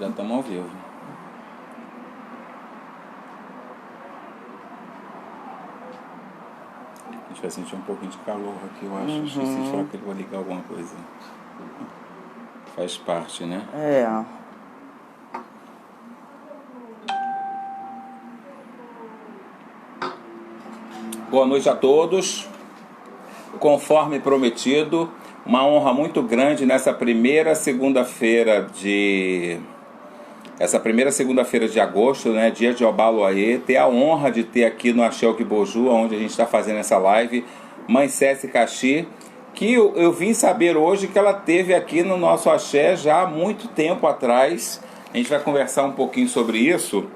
Já estamos ao vivo. A gente vai sentir um pouquinho de calor aqui, eu acho. Esqueci de falar que ele vai ligar alguma coisa. Faz parte, né? É. Boa noite a todos. Conforme prometido, uma honra muito grande nessa primeira segunda-feira de agosto, né, dia de Obaloaê, ter a honra de ter aqui no Axé Oquiboju, onde a gente está fazendo essa live, Mãe Céci Caxi, que eu vim saber hoje que ela teve aqui no nosso Axé já há muito tempo atrás. A gente vai conversar um pouquinho sobre isso.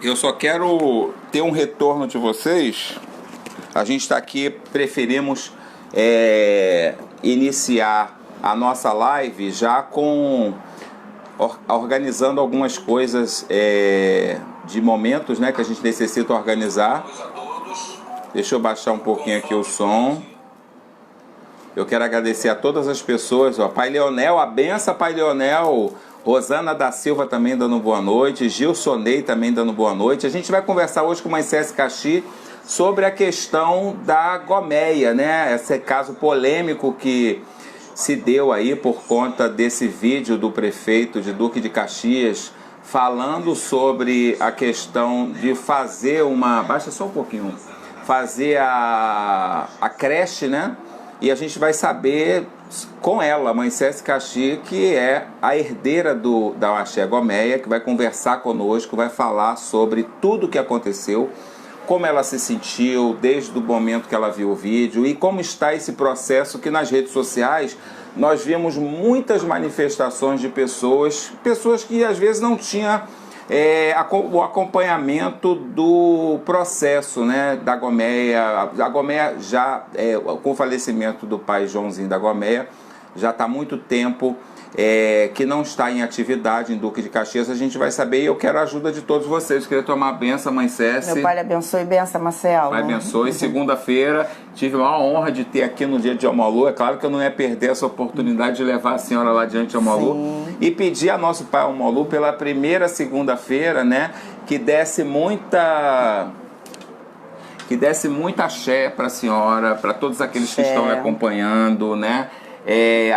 Eu só quero ter um retorno de vocês. A gente está aqui, preferimos iniciar a nossa live já organizando algumas coisas de momentos, né, que a gente necessita organizar. Deixa eu baixar um pouquinho aqui o som. Eu quero agradecer a todas as pessoas, ó, Pai Leonel, a benção, Pai Leonel, Rosana da Silva também dando boa noite, Gilsonei também dando boa noite. A gente vai conversar hoje com Mãe Céci Caxi sobre a questão da gomeia, né? Esse caso polêmico que se deu aí por conta desse vídeo do prefeito de Duque de Caxias falando sobre a questão de fazer baixa só um pouquinho, fazer a creche, né? E a gente vai saber com ela, Mãe Céci Caxi, que é a herdeira da Axé Gomeia, que vai conversar conosco, vai falar sobre tudo o que aconteceu, como ela se sentiu desde o momento que ela viu o vídeo e como está esse processo que nas redes sociais nós vimos muitas manifestações de pessoas que às vezes não tinham o acompanhamento do processo, né, da Gomeia. A Gomeia já, com o falecimento do pai Joãozinho da Gomeia, já está há muito tempo que não está em atividade em Duque de Caxias. A gente vai saber e eu quero a ajuda de todos vocês. Eu queria tomar a benção, Mãe Céci. Meu pai lhe abençoe e benção, Marcelo. Pai abençoe. Segunda-feira tive uma honra de ter aqui no dia de Omalu. É claro que eu não ia perder essa oportunidade de levar a senhora lá diante de Omalu. E pedir a nosso pai Omalu pela primeira segunda-feira, né, que desse muita axé para a senhora, para todos aqueles que estão me acompanhando, né?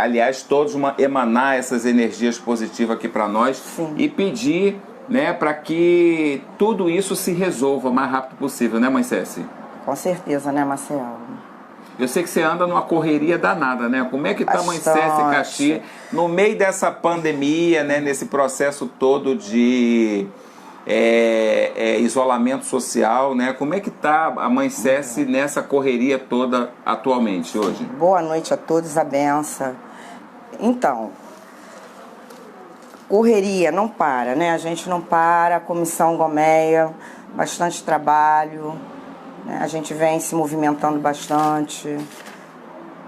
Aliás, todos emanar essas energias positivas aqui para nós. Sim. E pedir, né, para que tudo isso se resolva o mais rápido possível, né, Mãe Céci? Com certeza, né, Marcelo? Eu sei que você anda numa correria danada, né? Como é que tá a Mãe Céci Caxi no meio dessa pandemia, né, nesse processo todo de isolamento social, né? Como é que tá a Mãe Céci nessa correria toda atualmente, hoje? Boa noite a todos, a benção. Então, correria não para, né? A gente não para, a Comissão Gomeia, bastante trabalho, né? A gente vem se movimentando bastante.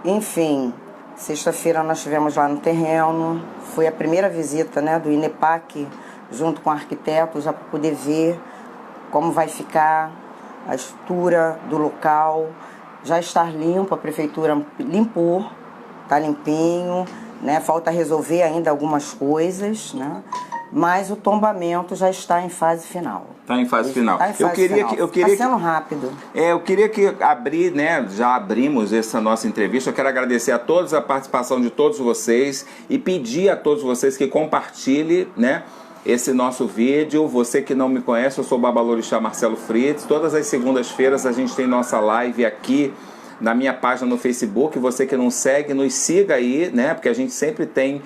Enfim, sexta-feira nós estivemos lá no terreno, foi a primeira visita, né, do INEPAC, junto com o arquiteto, já para poder ver como vai ficar a estrutura do local. Já está limpo, a prefeitura limpou, está limpinho, né? Falta resolver ainda algumas coisas, né? Mas o tombamento já está em fase final. Está em fase final. Está sendo rápido. Eu queria abrir, né? Já abrimos essa nossa entrevista. Eu quero agradecer a todos a participação de todos vocês e pedir a todos vocês que compartilhem, né, esse nosso vídeo. Você que não me conhece, eu sou o Babalorixá Marcelo Fritz. Todas as segundas-feiras a gente tem nossa live aqui na minha página no Facebook. Você que não segue, nos siga aí, né? Porque a gente sempre tem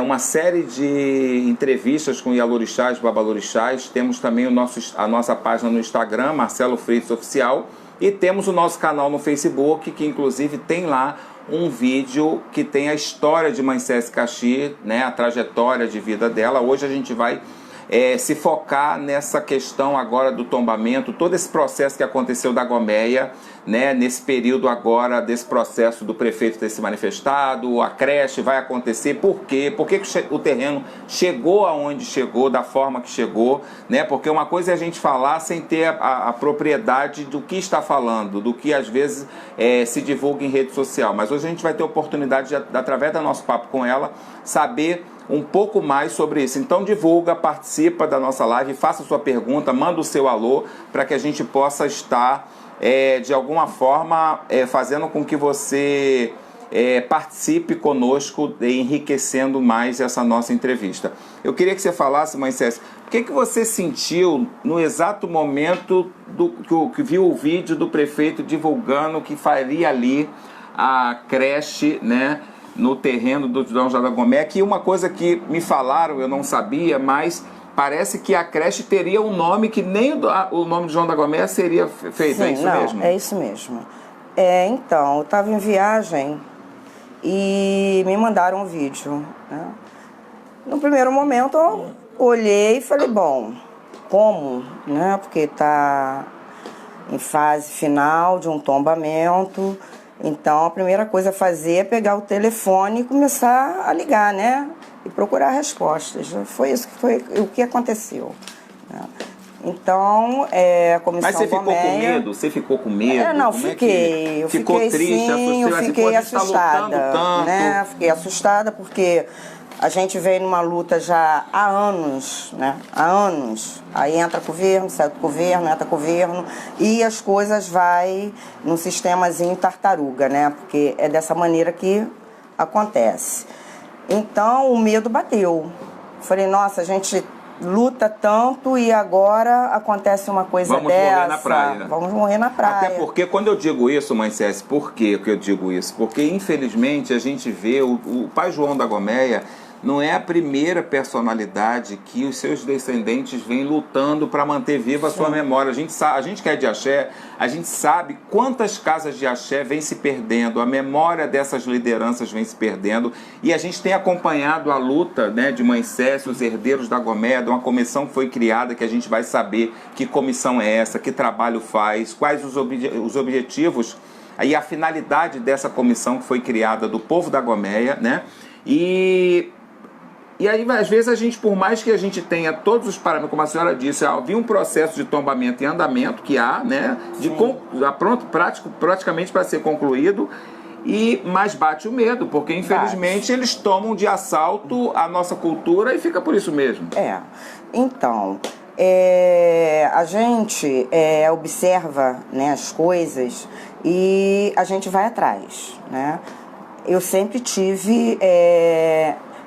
uma série de entrevistas com Ialorixás, Babalorixás. Temos também a nossa página no Instagram, Marcelo Fritz Oficial. E temos o nosso canal no Facebook, que inclusive tem lá um vídeo que tem a história de Mãe Céci Caxi, né, a trajetória de vida dela. Hoje a gente vai se focar nessa questão agora do tombamento, todo esse processo que aconteceu da Gomeia, né, nesse período agora desse processo do prefeito ter se manifestado, a creche vai acontecer, por quê? Por que o terreno chegou aonde chegou, da forma que chegou, né? Porque uma coisa é a gente falar sem ter a propriedade do que está falando, do que às vezes se divulga em rede social, mas hoje a gente vai ter oportunidade de, através do nosso papo com ela, saber um pouco mais sobre isso. Então divulga, participa da nossa live, faça sua pergunta, manda o seu alô, para que a gente possa estar de alguma forma fazendo com que você participe conosco, enriquecendo mais essa nossa entrevista. Eu queria que você falasse, mãe Cécia, o que você sentiu no exato momento que viu o vídeo do prefeito divulgando que faria ali a creche, né, no terreno do João da Goméia, que uma coisa que me falaram, eu não sabia, mas parece que a creche teria um nome que nem o nome de João da Goméia seria feito. Sim, é isso mesmo? É isso mesmo. Então, eu estava em viagem e me mandaram um vídeo, né? No primeiro momento eu olhei e falei, bom, como? Né? Porque está em fase final de um tombamento. Então, a primeira coisa a fazer é pegar o telefone e começar a ligar, né? E procurar respostas. Foi isso que foi o que aconteceu, né? Então, a comissão Mas você ficou Goméia... com medo? Você ficou com medo? Não, fiquei. Eu ficou fiquei, triste, sim, eu fiquei assustada, né? Fiquei assustada porque a gente vem numa luta já há anos, né? Há anos. Aí entra governo, sai do governo, entra governo e as coisas vai num sistemazinho tartaruga, né? Porque é dessa maneira que acontece. Então o medo bateu. Falei, nossa, a gente luta tanto e agora acontece uma coisa Vamos dessa. Morrer na praia. Vamos morrer na praia. Até porque quando eu digo isso, mãe Cécia, por que eu digo isso? Porque infelizmente a gente vê o pai João da Goméia não é a primeira personalidade que os seus descendentes vêm lutando para manter viva a sua memória. A gente que é de axé, a gente sabe quantas casas de axé vêm se perdendo, a memória dessas lideranças vem se perdendo, e a gente tem acompanhado a luta, né, de mãe Cécia, os herdeiros da Goméia, de uma comissão que foi criada, que a gente vai saber que comissão é essa, que trabalho faz, quais os objetivos e a finalidade dessa comissão que foi criada do povo da Goméia, né? E aí, às vezes, a gente, por mais que a gente tenha todos os parâmetros, como a senhora disse, havia um processo de tombamento em andamento, que há, né, pronto, praticamente para ser concluído, mas bate o medo, porque, infelizmente, eles tomam de assalto a nossa cultura e fica por isso mesmo. Então, a gente observa, né, as coisas e a gente vai atrás, né? Eu sempre tive...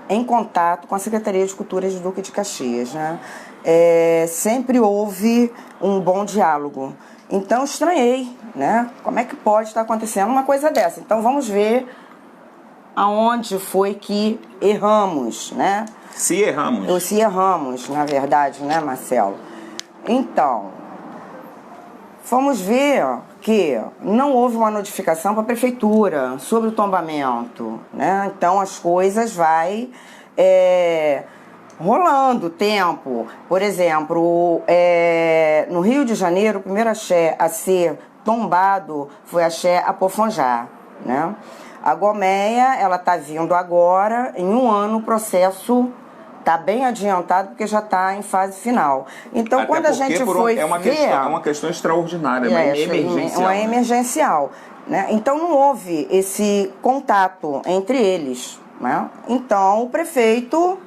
em contato com a Secretaria de Cultura de Duque de Caxias, né? Sempre houve um bom diálogo. Então, estranhei, né? Como é que pode estar acontecendo uma coisa dessa? Então, vamos ver aonde foi que erramos, né? Se erramos. Se erramos, na verdade, né, Marcelo? Então, fomos ver que não houve uma notificação para a prefeitura sobre o tombamento, né? Então as coisas vai rolando o tempo. Por exemplo, no Rio de Janeiro, o primeiro axé a ser tombado foi axé Apofonjá, né? A Goméia, ela está vindo agora, em um ano o processo está bem adiantado, porque já está em fase final. Então, até quando a gente foi é uma questão extraordinária, emergencial. Uma emergencial, né? Então, não houve esse contato entre eles, né? Então, o prefeito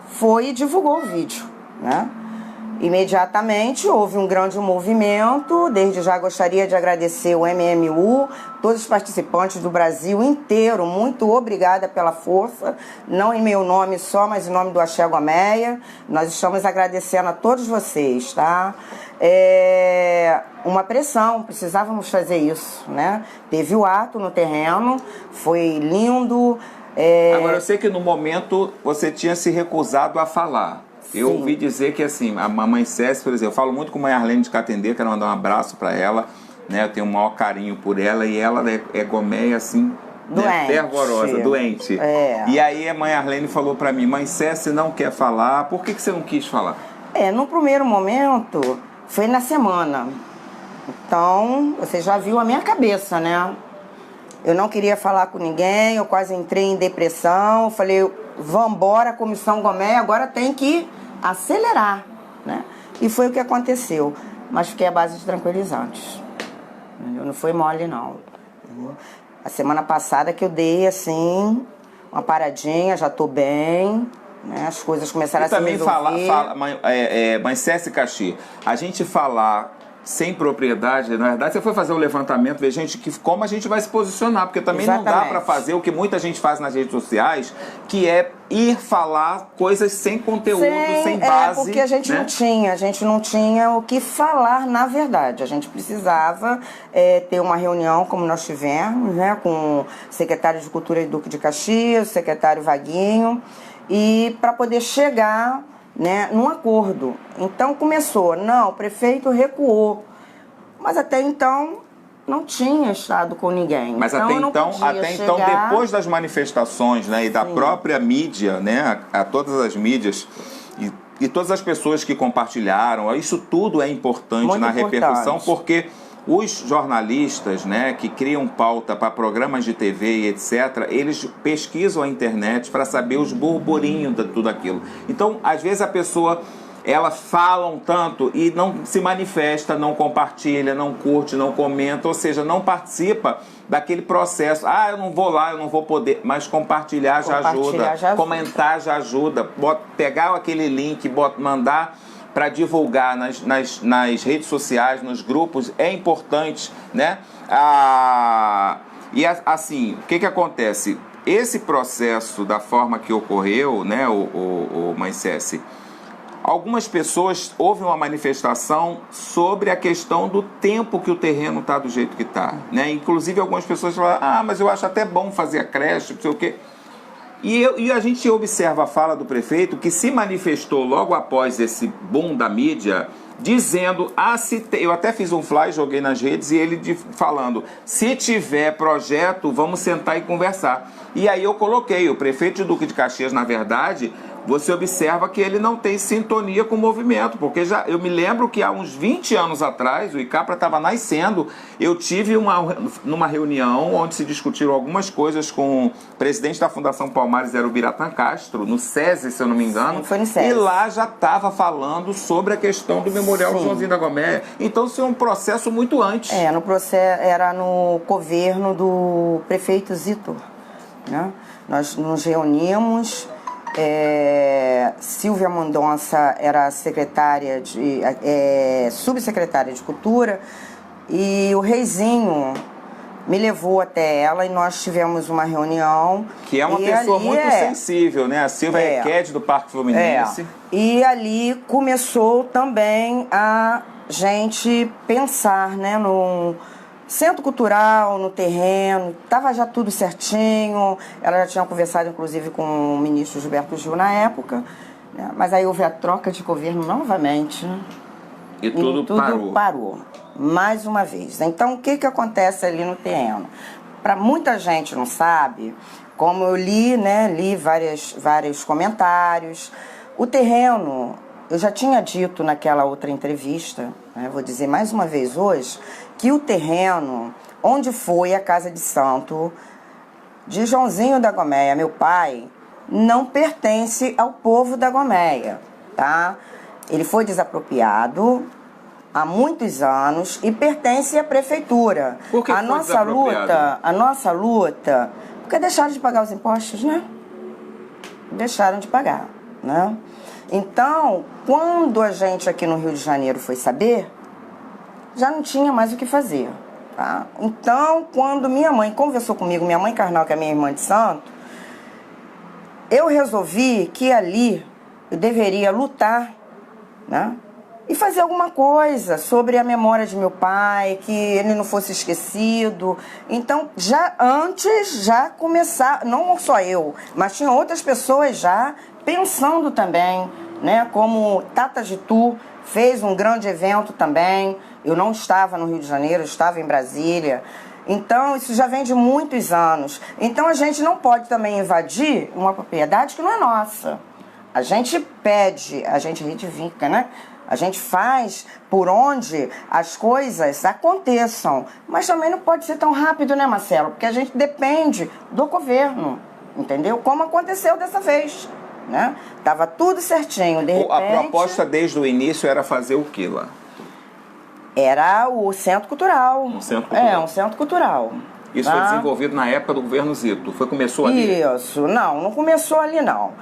foi e divulgou o vídeo, né? Imediatamente houve um grande movimento. Desde já gostaria de agradecer o MMU, todos os participantes do Brasil inteiro. Muito obrigada pela força, não em meu nome só, mas em nome do Axé Goméia. Nós estamos agradecendo a todos vocês, tá? Uma pressão, precisávamos fazer isso, né? Teve o ato no terreno, foi lindo. Agora, eu sei que no momento você tinha se recusado a falar. Eu ouvi dizer que, assim, a mamãe Cécia, por exemplo, eu falo muito com a mãe Arlene de Catendê, quero mandar um abraço para ela, né? Eu tenho o maior carinho por ela, e ela é Goméia, assim, né? Fervorosa, doente. E aí a mãe Arlene falou para mim, mãe Cécia não quer falar, por que você não quis falar? No primeiro momento, foi na semana, Então, você já viu a minha cabeça, né? Eu não queria falar com ninguém, eu quase entrei em depressão. Eu falei, vambora, Comissão Goméia, agora tem que acelerar, né? E foi o que aconteceu. Mas fiquei à base de tranquilizantes. Não foi mole, não. A semana passada que eu dei, assim, uma paradinha, já tô bem, né? As coisas começaram a se resolver. Mas Cési Caxi, a gente falar sem propriedade, na verdade você foi fazer o levantamento, ver como a gente vai se posicionar, porque também não dá para fazer o que muita gente faz nas redes sociais, que é ir falar coisas sem conteúdo, sem base. Porque a gente, né? A gente não tinha o que falar, na verdade. A gente precisava ter uma reunião, como nós tivemos, né, com o secretário de Cultura e Duque de Caxias, o secretário Vaguinho, e para poder chegar, né, num acordo. Então começou, o prefeito recuou, mas até então não tinha estado com ninguém. Mas até então, depois das manifestações, né, e da própria mídia, né, a todas as mídias e todas as pessoas que compartilharam, isso tudo é importante na repercussão, porque os jornalistas, né, que criam pauta para programas de TV e etc., eles pesquisam a internet para saber os burburinhos de tudo aquilo. Então, às vezes a pessoa, elas falam tanto e não se manifesta, não compartilha, não curte, não comenta, ou seja, não participa daquele processo. Eu não vou lá, eu não vou poder, mas compartilhar já ajuda, comentar já ajuda, pegar aquele link, mandar para divulgar nas redes sociais, nos grupos, é importante, né? E assim, o que acontece? Esse processo, da forma que ocorreu, né, o Maicessi, algumas pessoas, houve uma manifestação sobre a questão do tempo que o terreno está do jeito que está, né? Inclusive algumas pessoas falaram, mas eu acho até bom fazer a creche, não sei o quê. E a gente observa a fala do prefeito, que se manifestou logo após esse boom da mídia, dizendo, eu até fiz um fly, joguei nas redes, e ele falando, se tiver projeto, vamos sentar e conversar. E aí eu coloquei, o prefeito de Duque de Caxias, na verdade, você observa que ele não tem sintonia com o movimento, porque eu me lembro que há uns 20 anos atrás, o ICAPRA estava nascendo, eu tive numa reunião onde se discutiram algumas coisas com o presidente da Fundação Palmares, era o Biratã Castro, no SESI, se eu não me engano. Sim, foi no SESI. E lá já estava falando sobre a questão do Memorial Joãozinho da Goméia. Então, isso é um processo muito antes. Era no governo do prefeito Zito, né? Nós nos reunimos... Silvia Mendonça era subsecretária de Cultura, e o Reizinho me levou até ela e nós tivemos uma reunião. Que é uma pessoa muito sensível, né? A Silvia Requede do Parque Fluminense. E ali começou também a gente pensar, né, num centro cultural, no terreno, estava já tudo certinho. Ela já tinha conversado, inclusive, com o ministro Gilberto Gil na época, né? Mas aí houve a troca de governo novamente. E tudo parou. Mais uma vez. Então, o que acontece ali no terreno? Para muita gente não sabe, como eu li vários comentários, o terreno, eu já tinha dito naquela outra entrevista, né, vou dizer mais uma vez hoje, que o terreno onde foi a Casa de Santo de Joãozinho da Goméia, meu pai, não pertence ao povo da Goméia, tá? Ele foi desapropriado há muitos anos e pertence à prefeitura. Por que a nossa luta, porque deixaram de pagar os impostos, né? Deixaram de pagar, né? Então, quando a gente aqui no Rio de Janeiro foi saber, já não tinha mais o que fazer, tá? Então, quando minha mãe conversou comigo, minha mãe carnal, que é minha irmã de santo, eu resolvi que ali eu deveria lutar, né? E fazer alguma coisa sobre a memória de meu pai, que ele não fosse esquecido. Então, já começar, não só eu, mas tinha outras pessoas já pensando também, né? Como Tata Gitu fez um grande evento também. Eu não estava no Rio de Janeiro, eu estava em Brasília. Então, isso já vem de muitos anos. Então, a gente não pode também invadir uma propriedade que não é nossa. A gente pede, a gente reivindica, né? A gente faz por onde as coisas aconteçam. Mas também não pode ser tão rápido, né, Marcelo? Porque a gente depende do governo, entendeu? Como aconteceu dessa vez, né? Tava tudo certinho, de repente... A proposta desde o início era fazer o que lá? Era o Centro Cultural. Um centro cultural. Um centro cultural. Isso tá? foi desenvolvido na época do governo Zito. Começou ali? Isso, não começou ali não.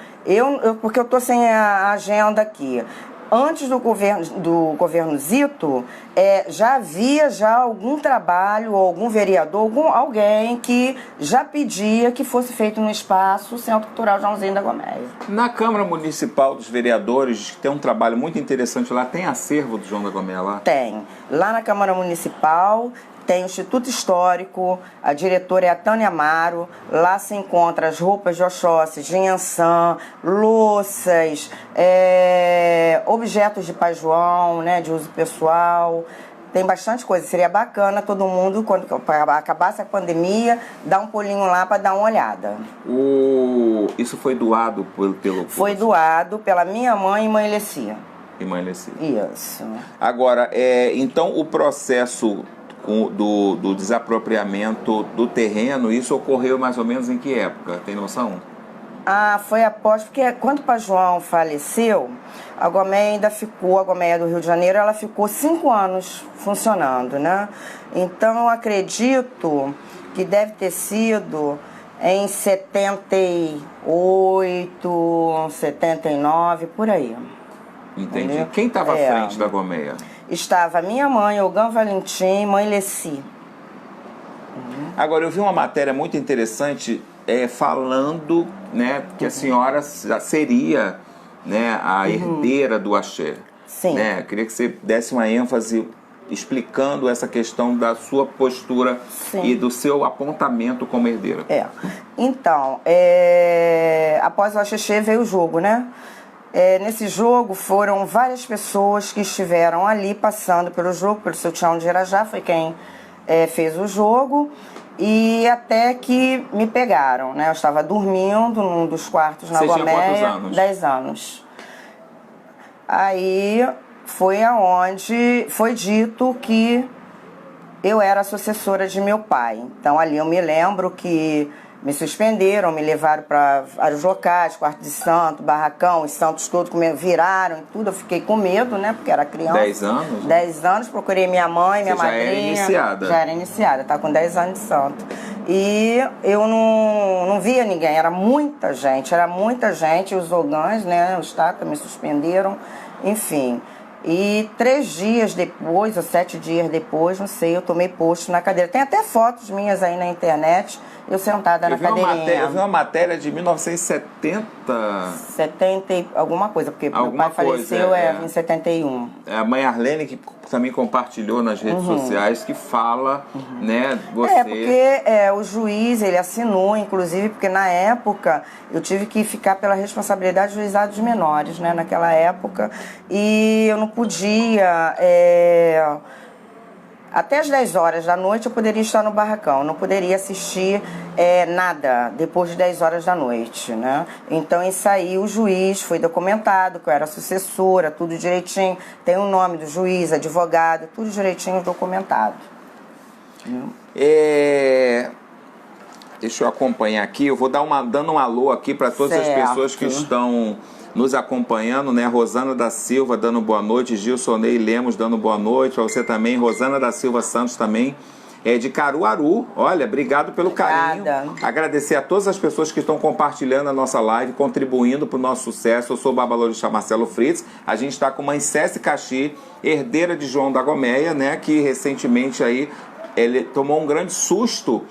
Porque eu tô sem a agenda aqui. Antes do governo Zito, já havia algum trabalho, algum vereador, alguém que já pedia que fosse feito no espaço o Centro Cultural Joãozinho da Gomeia. Na Câmara Municipal dos Vereadores, que tem um trabalho muito interessante lá, tem acervo do João da Gomeia lá? Tem. Lá na Câmara Municipal tem o Instituto Histórico, a diretora é a Tânia Amaro, lá se encontra as roupas de Oxóssi, de Inhansã, louças, objetos de Pai João, né, de uso pessoal, tem bastante coisa. Seria bacana todo mundo, quando acabasse a pandemia, dar um pulinho lá para dar uma olhada. Isso foi doado pelo... Foi doado pela minha mãe e mãe Lecia. E mãe Lecia. Isso. Agora, então o processo... Do desapropriamento do terreno, isso ocorreu mais ou menos em que época? Tem noção? Foi após, porque quando o Pai João faleceu, a Gomeia ainda ficou, a Gomeia do Rio de Janeiro, ela ficou 5 anos funcionando, né? Então eu acredito que deve ter sido em 78, 79, por aí. Entendi. Entendeu? Quem estava à frente da Gomeia? Estava minha mãe, Ogan Valentim, mãe Leci. Agora, eu vi uma matéria muito interessante falando, né, que a senhora seria, né, a herdeira do axé. Sim. Né? Eu queria que você desse uma ênfase explicando essa questão da sua postura. Sim. E do seu apontamento como herdeira. Então, após o axé veio o jogo, né? Nesse jogo foram várias pessoas que estiveram ali passando pelo jogo, pelo seu Tião de Irajá, foi quem fez o jogo, e até que me pegaram, né? Eu estava dormindo num dos quartos na Gomeia. Você tinha quantos anos? 10 anos. Aí foi aonde foi dito que eu era a sucessora de meu pai. Então ali eu me lembro que me suspenderam, me levaram para vários locais, quarto de santo, barracão, os santos todos viraram e tudo. Eu fiquei com medo, né? Porque era criança. 10 anos? 10 anos, procurei minha mãe, minha madrinha. Já era iniciada? Já era iniciada, tá com 10 anos de santo. E eu não via ninguém, era muita gente, os ogãs, né? Os tatas me suspenderam, enfim. E 3 dias depois, ou 7 dias depois, não sei, eu tomei posto na cadeira. Tem até fotos minhas aí na internet, eu sentada na cadeirinha. Eu vi uma matéria de 1970. 70 e alguma coisa, porque meu pai faleceu em 71. A mãe Arlene, que também compartilhou nas redes sociais, que fala, né, você... Porque o juiz, ele assinou, inclusive, porque na época eu tive que ficar pela responsabilidade do juizado de menores, né, naquela época, e eu não podia... Até as 10 horas da noite eu poderia estar no barracão, não poderia assistir nada depois de 10 horas da noite, né? Então isso aí o juiz foi documentado, que eu era sucessora, tudo direitinho, tem o nome do juiz, advogado, tudo direitinho documentado. Deixa eu acompanhar aqui, eu vou dando um alô aqui para todas as pessoas que estão nos acompanhando, né? Rosana da Silva dando boa noite, Gilsonei Lemos dando boa noite, para você também, Rosana da Silva Santos também, de Caruaru. Olha, obrigado pelo carinho. Agradecer a todas as pessoas que estão compartilhando a nossa live, contribuindo para o nosso sucesso. Eu sou o babalorixá Marcelo Fritz, a gente está com Mãe Céci Caxi, herdeira de João da Gomeia, né? Que recentemente aí ele tomou um grande susto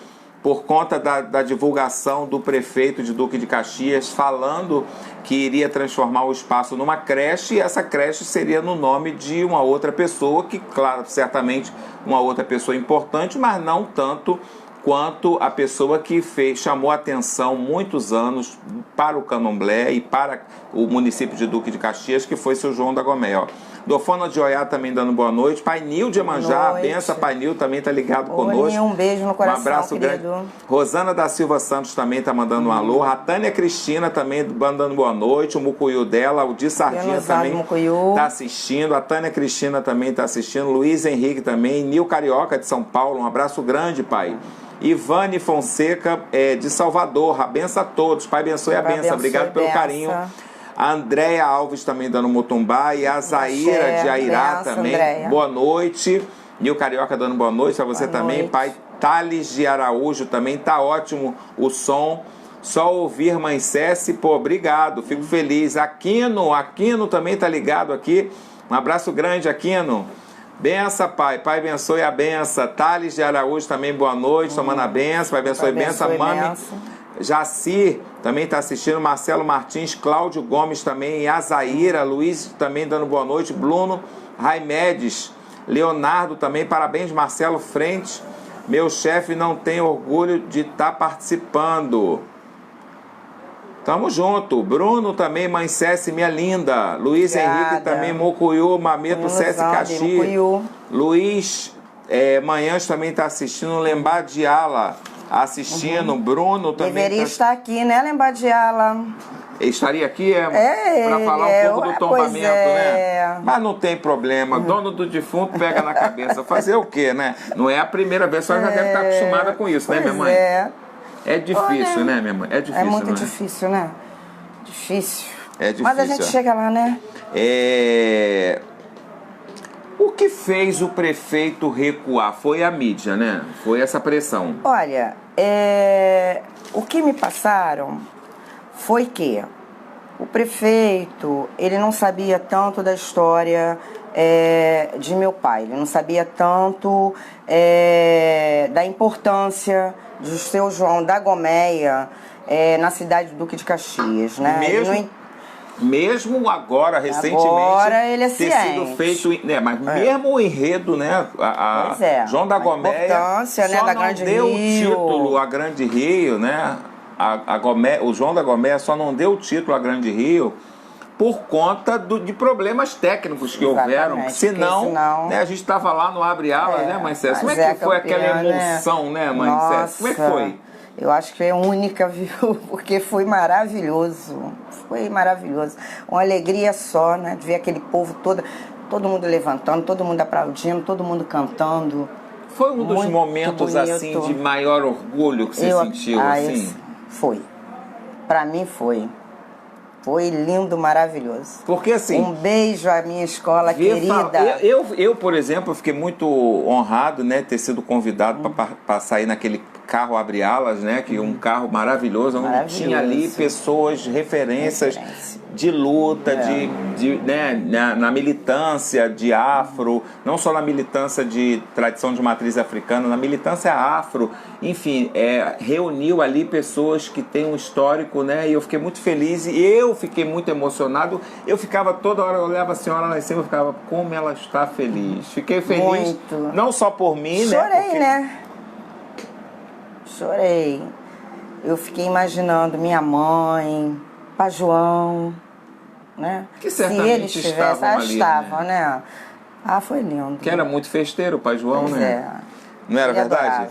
por conta da divulgação do prefeito de Duque de Caxias falando que iria transformar o espaço numa creche, e essa creche seria no nome de uma outra pessoa, que, claro, certamente uma outra pessoa importante, mas não tanto quanto a pessoa que chamou atenção muitos anos para o candomblé e para o município de Duque de Caxias, que foi seu João da Goméia. Ó. Dofona de Oiá também dando boa noite. Pai Nil de Iemanjá, benção, Pai Nil também tá ligado conosco. Nil, um beijo no coração, um abraço querido. grande. Rosana da Silva Santos também tá mandando um alô. A Tânia Cristina também mandando boa noite. O Mucuyu dela, o Di Sardinha também tá assistindo. A Tânia Cristina também tá assistindo. Luiz Henrique também. Nil Carioca de São Paulo, um abraço grande, pai. Ivane Fonseca de Salvador, a benção a todos. Pai abençoe a benção. Obrigado pelo carinho. A Andréia Alves também dando Mutumbá. E a Zaira de Airá também. Andréia. Boa noite. Nil Carioca dando boa noite para você boa também. Noite. Pai Thales de Araújo também. Tá ótimo o som. Só ouvir Mãe Cessi. Pô, obrigado. Fico feliz. Aquino também tá ligado aqui. Um abraço grande, Aquino. Benção, pai. Pai abençoe a benção. Thales de Araújo também, boa noite. Tomando a benção. Pai abençoe a benção. Mami Jaci também está assistindo. Marcelo Martins, Cláudio Gomes também. E a Zaira, Luiz também dando boa noite. Bruno Raimedes, Leonardo também. Parabéns, Marcelo Frente. Meu chefe não tem orgulho de estar participando. Tamo junto. Bruno também, Mãe Cessi, minha linda. Luiz Henrique também, Mucuyu, Mameto, Cessi Caxi. Luiz Manhãs também está assistindo. Lembadiala assistindo. Bruno também. Deveria estar aqui, né, Lembadiala? Estaria aqui, para falar um pouco do tombamento, né? Mas não tem problema. Dono do defunto pega na cabeça. Fazer o quê, né? Não é a primeira vez, a senhora já deve estar acostumada com isso, né, minha mãe? É difícil, né, minha mãe? É difícil, é muito né? Difícil, né? Difícil. É difícil. Mas a gente chega lá, né? O que fez o prefeito recuar? Foi a mídia, né? Foi essa pressão. Olha, o que me passaram foi que o prefeito, ele não sabia tanto da história de meu pai. Ele não sabia tanto da importância do seu João da Goméia na cidade do Duque de Caxias, né? Mesmo agora, recentemente, ele é ter sido feito, né? Mas mesmo o enredo, né? João da Goméia só né, da não Grande deu o Rio. título a Grande Rio, né? O João da Goméia só não deu o título a Grande Rio por conta de problemas técnicos que houveram. Senão, né, a gente estava lá no Abre Alas, né, Mãe Cessi? Como é que foi aquela emoção, né, Mãe Cessi? Como é que foi? Eu acho que foi única, viu? Porque foi maravilhoso. Foi maravilhoso. Uma alegria só, né? De ver aquele povo todo mundo levantando, todo mundo aplaudindo, todo mundo cantando. Foi um dos momentos, bonito. Assim, de maior orgulho que você sentiu, assim? Foi. Pra mim foi. Foi lindo, maravilhoso. Porque assim... Um beijo à minha escola querida. Eu, por exemplo, fiquei muito honrado, né, ter sido convidado para sair naquele carro Abre Alas, né, que um carro maravilhoso, onde tinha ali pessoas, referências de luta, né, na militância de afro, não só na militância de tradição de matriz africana, na militância afro, enfim, reuniu ali pessoas que têm um histórico, né, e eu fiquei muito feliz, e eu fiquei muito emocionado, eu ficava toda hora, eu olhava a senhora lá em cima, eu ficava, como ela está feliz, fiquei feliz, muito. Não só por mim, chorei, né? Chorei. Eu fiquei imaginando minha mãe, Pai João, né? Que certamente se eles estavam ali, estavam, né? Foi lindo. Que era muito festeiro o Pai João, pois né? Não era verdade?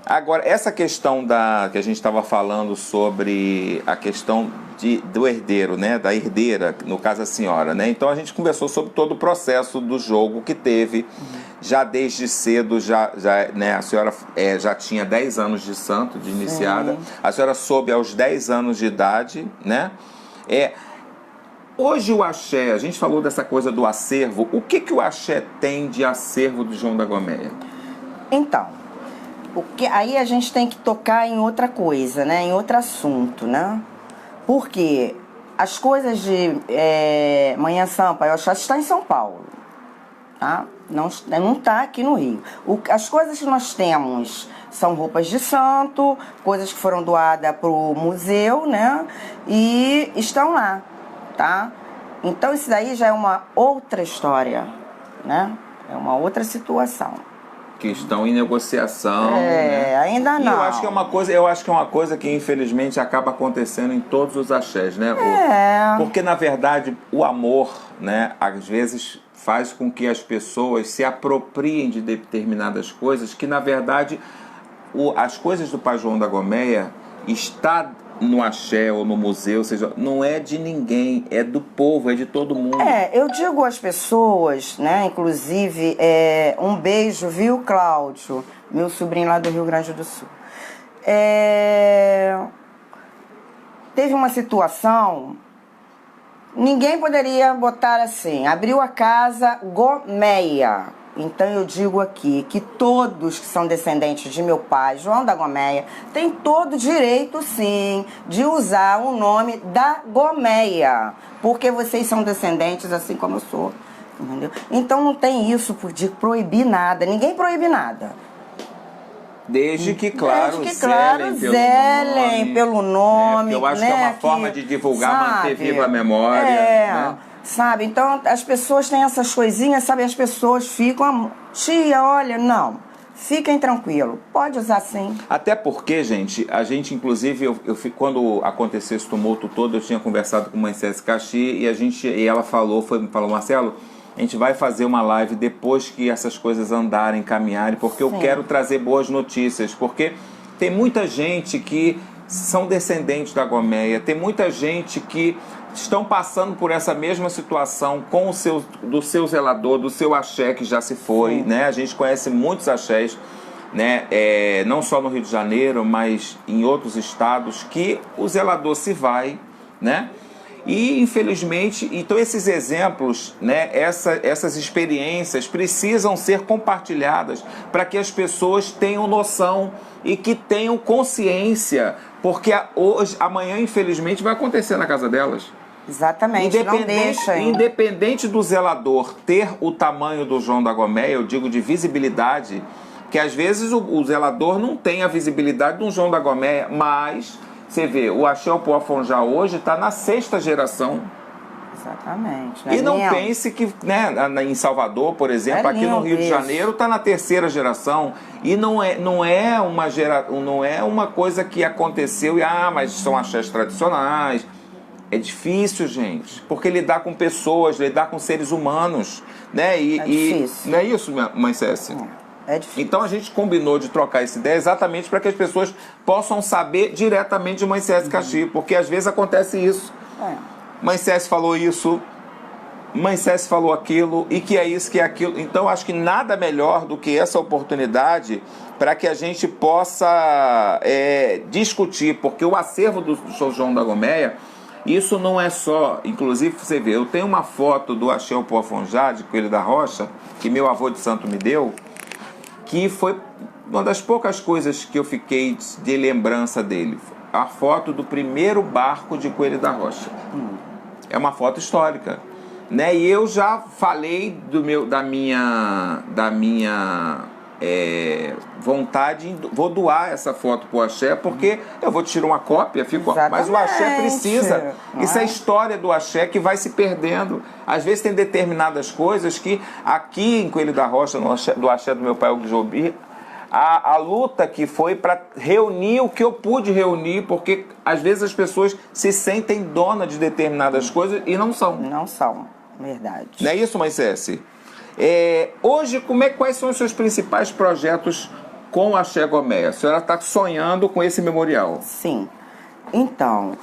Agora, essa questão que a gente estava falando sobre a questão do herdeiro, né? Da herdeira, no caso a senhora, né? Então a gente conversou sobre todo o processo do jogo que teve. Já desde cedo, né, a senhora já tinha 10 anos de santo, de iniciada. A senhora soube aos 10 anos de idade, né? Hoje o axé, a gente falou dessa coisa do acervo. O que o axé tem de acervo do João da Goméia? Então, aí a gente tem que tocar em outra coisa, né? Em outro assunto, né? Porque as coisas de Manhã Sampa e Oxóssi estão em São Paulo, tá? Não está aqui no Rio. As coisas que nós temos são roupas de santo, coisas que foram doadas para o museu, né? E estão lá, tá? Então isso daí já é uma outra história, né? É uma outra situação. que estão em negociação. Né? Ainda não. E eu acho que é uma coisa que infelizmente acaba acontecendo em todos os axés, né? Porque na verdade o amor, né, às vezes faz com que as pessoas se apropriem de determinadas coisas que na verdade as coisas do Pai João da Gomeia está no axé ou no museu, ou seja, não é de ninguém, é do povo, é de todo mundo. Eu digo às pessoas, né, inclusive, um beijo, viu, Cláudio, meu sobrinho lá do Rio Grande do Sul. Teve uma situação, ninguém poderia botar assim, abriu a casa Gomeia. Então eu digo aqui que todos que são descendentes de meu pai, João da Gomeia, têm todo direito sim de usar o nome da Gomeia, porque vocês são descendentes assim como eu sou, entendeu? Então não tem isso de proibir nada, ninguém proíbe nada. Desde que, claro, zelem pelo nome. Eu acho que é uma forma de divulgar, manter viva a memória. Né? Sabe? Então, as pessoas têm essas coisinhas, sabe? As pessoas ficam, tia, olha, não, fiquem tranquilos, pode usar sim. Até porque, gente, inclusive, quando aconteceu esse tumulto todo, eu tinha conversado com a mãe Cési Caxi e ela falou, Marcelo, a gente vai fazer uma live depois que essas coisas andarem, caminharem, porque eu quero trazer boas notícias, porque tem muita gente que são descendentes da Gomeia, tem muita gente que estão passando por essa mesma situação com do seu zelador, do seu axé que já se foi, né? A gente conhece muitos axés, né? Não só no Rio de Janeiro, mas em outros estados, que o zelador se vai, né? E infelizmente, então esses exemplos, né, essas experiências precisam ser compartilhadas para que as pessoas tenham noção e que tenham consciência, porque amanhã infelizmente vai acontecer na casa delas. Exatamente, não deixa. Independente do zelador ter o tamanho do João da Gomeia, eu digo de visibilidade, que às vezes o zelador não tem a visibilidade de um João da Gomeia, mas você vê, o Axé Opoafonjá hoje está na 6ª geração. Exatamente. E não pense que, né, em Salvador, por exemplo, aqui no Rio de Janeiro, está na 3ª geração. E não é uma coisa que aconteceu e, mas são axés tradicionais. É difícil, gente, porque lidar com pessoas, lidar com seres humanos, né? Difícil. Não é isso, mãe Cési? É difícil. Então a gente combinou de trocar essa ideia exatamente para que as pessoas possam saber diretamente de mãe Cési Caxi, porque às vezes acontece isso. Mãe Cési falou isso, mãe Cési falou aquilo, e que é isso, que é aquilo. Então acho que nada melhor do que essa oportunidade para que a gente possa discutir, porque o acervo do São João da Gomeia, isso não é só, inclusive você vê, eu tenho uma foto do Axé Opoafonjá, de Coelho da Rocha, que meu avô de santo me deu, que foi uma das poucas coisas que eu fiquei de lembrança dele, a foto do primeiro barco de Coelho da Rocha. É uma foto histórica, né? E eu já falei da minha vontade, vou doar essa foto pro Axé, porque eu vou tirar uma cópia, mas o Axé precisa. Isso é a história do Axé que vai se perdendo. Às vezes tem determinadas coisas que aqui em Coelho da Rocha, do Axé do meu pai Ogjobi, a luta que foi para reunir o que eu pude reunir, porque às vezes as pessoas se sentem dona de determinadas coisas e não são. Não são, verdade. Não é isso, mãe Cési? Hoje, quais são os seus principais projetos com a Axé Gomeia? A senhora está sonhando com esse memorial? Sim. Então,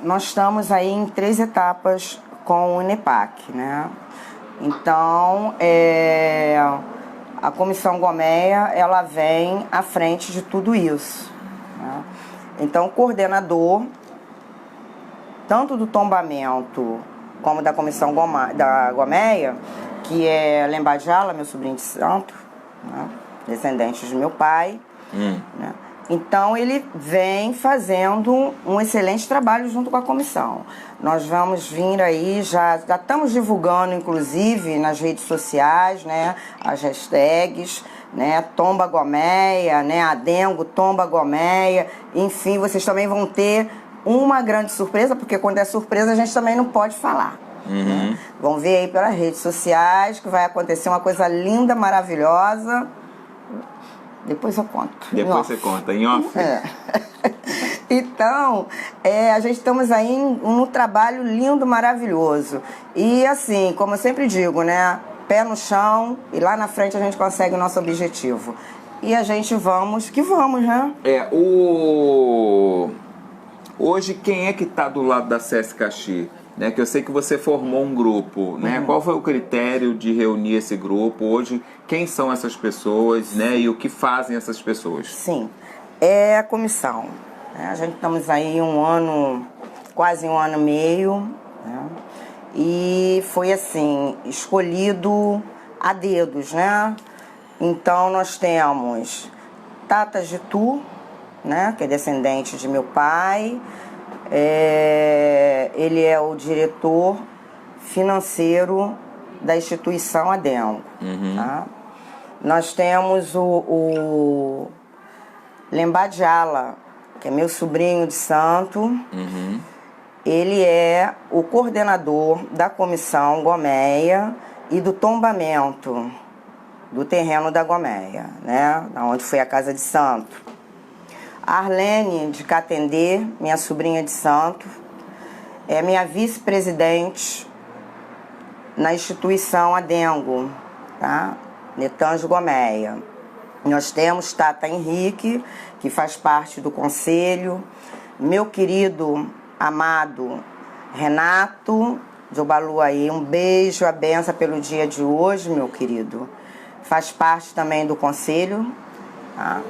nós estamos aí em 3 etapas com o INEPAC, né? Então, a Comissão Gomeia, ela vem à frente de tudo isso, né? Então, o coordenador, tanto do tombamento como da Comissão da Gomeia, que é Lembajala, meu sobrinho de santo, né? Descendente de meu pai, né? Então ele vem fazendo um excelente trabalho junto com a comissão. Nós vamos vir aí, já estamos divulgando inclusive nas redes sociais, né, as hashtags, né, Tomba Gomeia, né, Adengo Tomba Gomeia, enfim, vocês também vão ter uma grande surpresa, porque quando é surpresa a gente também não pode falar. Né? Vão ver aí pelas redes sociais que vai acontecer uma coisa linda, maravilhosa. Depois eu conto. Depois você conta, em off. Então, a gente estamos aí num trabalho lindo, maravilhoso. E assim, como eu sempre digo, né? Pé no chão e lá na frente a gente consegue o nosso objetivo. E a gente vamos, né? Hoje, quem é que está do lado da SESC Caxi? Né, que eu sei que você formou um grupo, né? Qual foi o critério de reunir esse grupo? Hoje, quem são essas pessoas, né? E o que fazem essas pessoas? Sim, é a comissão. A gente estamos aí quase um ano e meio, né? E foi assim, escolhido a dedos, né? Então nós temos Tata Gitu, né? Que é descendente de meu pai. Ele é o diretor financeiro da instituição Adengo. Tá? Nós temos o Lembadiala, que é meu sobrinho de santo. Ele é o coordenador da comissão Gomeia e do tombamento do terreno da Gomeia, né? Onde foi a casa de santo. A Arlene de Catendê, minha sobrinha de santo, é minha vice-presidente na instituição Adengo, tá? Netanjo Gomeia. Nós temos Tata Henrique, que faz parte do conselho, meu querido, amado Renato de Obaluaí, um beijo, a benção pelo dia de hoje, meu querido. Faz parte também do conselho, tá?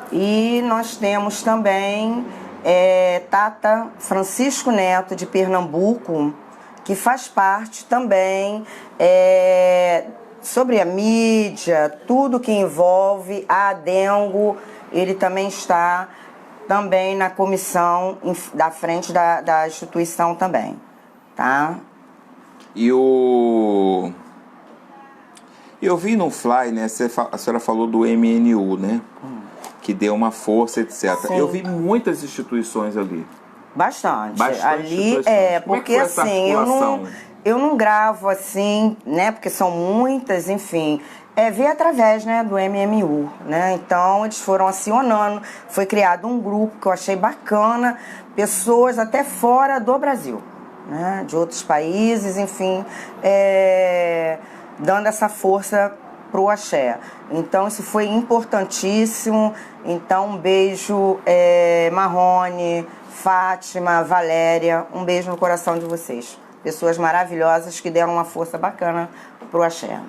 E nós temos também Tata Francisco Neto, de Pernambuco, que faz parte também sobre a mídia, tudo que envolve a Adengo. Ele também está também na comissão da frente da instituição também, tá? E eu vi no Fly, né, a senhora falou do MNU, né? Que deu uma força, etc. Sim. Eu vi muitas instituições ali. Bastante. Ali instituições. porque assim, eu não gravo assim, né? Porque são muitas, enfim. Ver através, né, do MMU, né? Então eles foram acionando, foi criado um grupo que eu achei bacana, pessoas até fora do Brasil, né? De outros países, enfim, dando essa força pro axé. Então isso foi importantíssimo. Então um beijo, Marrone, Fátima, Valéria, um beijo no coração de vocês. Pessoas maravilhosas que deram uma força bacana pro axé.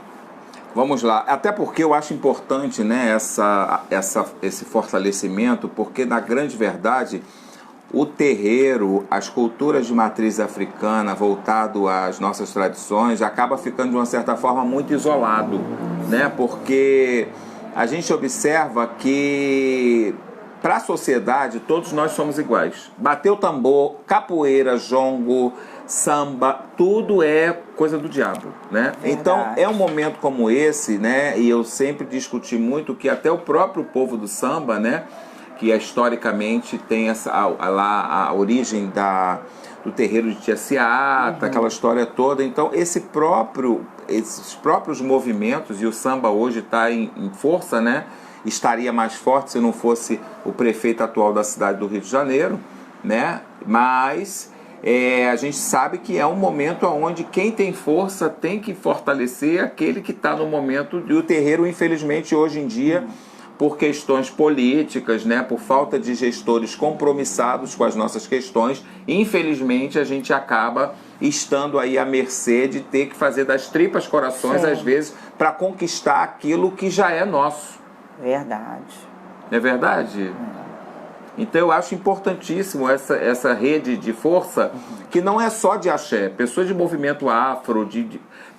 Vamos lá, até porque eu acho importante, né, esse fortalecimento, porque na grande verdade o terreiro, as culturas de matriz africana voltado às nossas tradições, acaba ficando de uma certa forma muito isolado, né? Porque a gente observa que para a sociedade todos nós somos iguais. Bateu tambor, capoeira, jongo, samba, tudo é coisa do diabo, né? Verdade. Então é um momento como esse, né? E eu sempre discuti muito que até o próprio povo do samba, né? Que historicamente tem a origem do terreiro de Tia Seata, aquela história toda. Então esses próprios movimentos, e o samba hoje está em força, né? Estaria mais forte se não fosse o prefeito atual da cidade do Rio de Janeiro, né? Mas a gente sabe que é um momento onde quem tem força tem que fortalecer aquele que está no momento. E o terreiro, infelizmente, hoje em dia, por questões políticas, né, por falta de gestores compromissados com as nossas questões, infelizmente a gente acaba estando aí à mercê de ter que fazer das tripas corações, às vezes, para conquistar aquilo que já é nosso. Verdade. Não é verdade? Então eu acho importantíssimo essa rede de força, que não é só de axé, pessoas de movimento afro,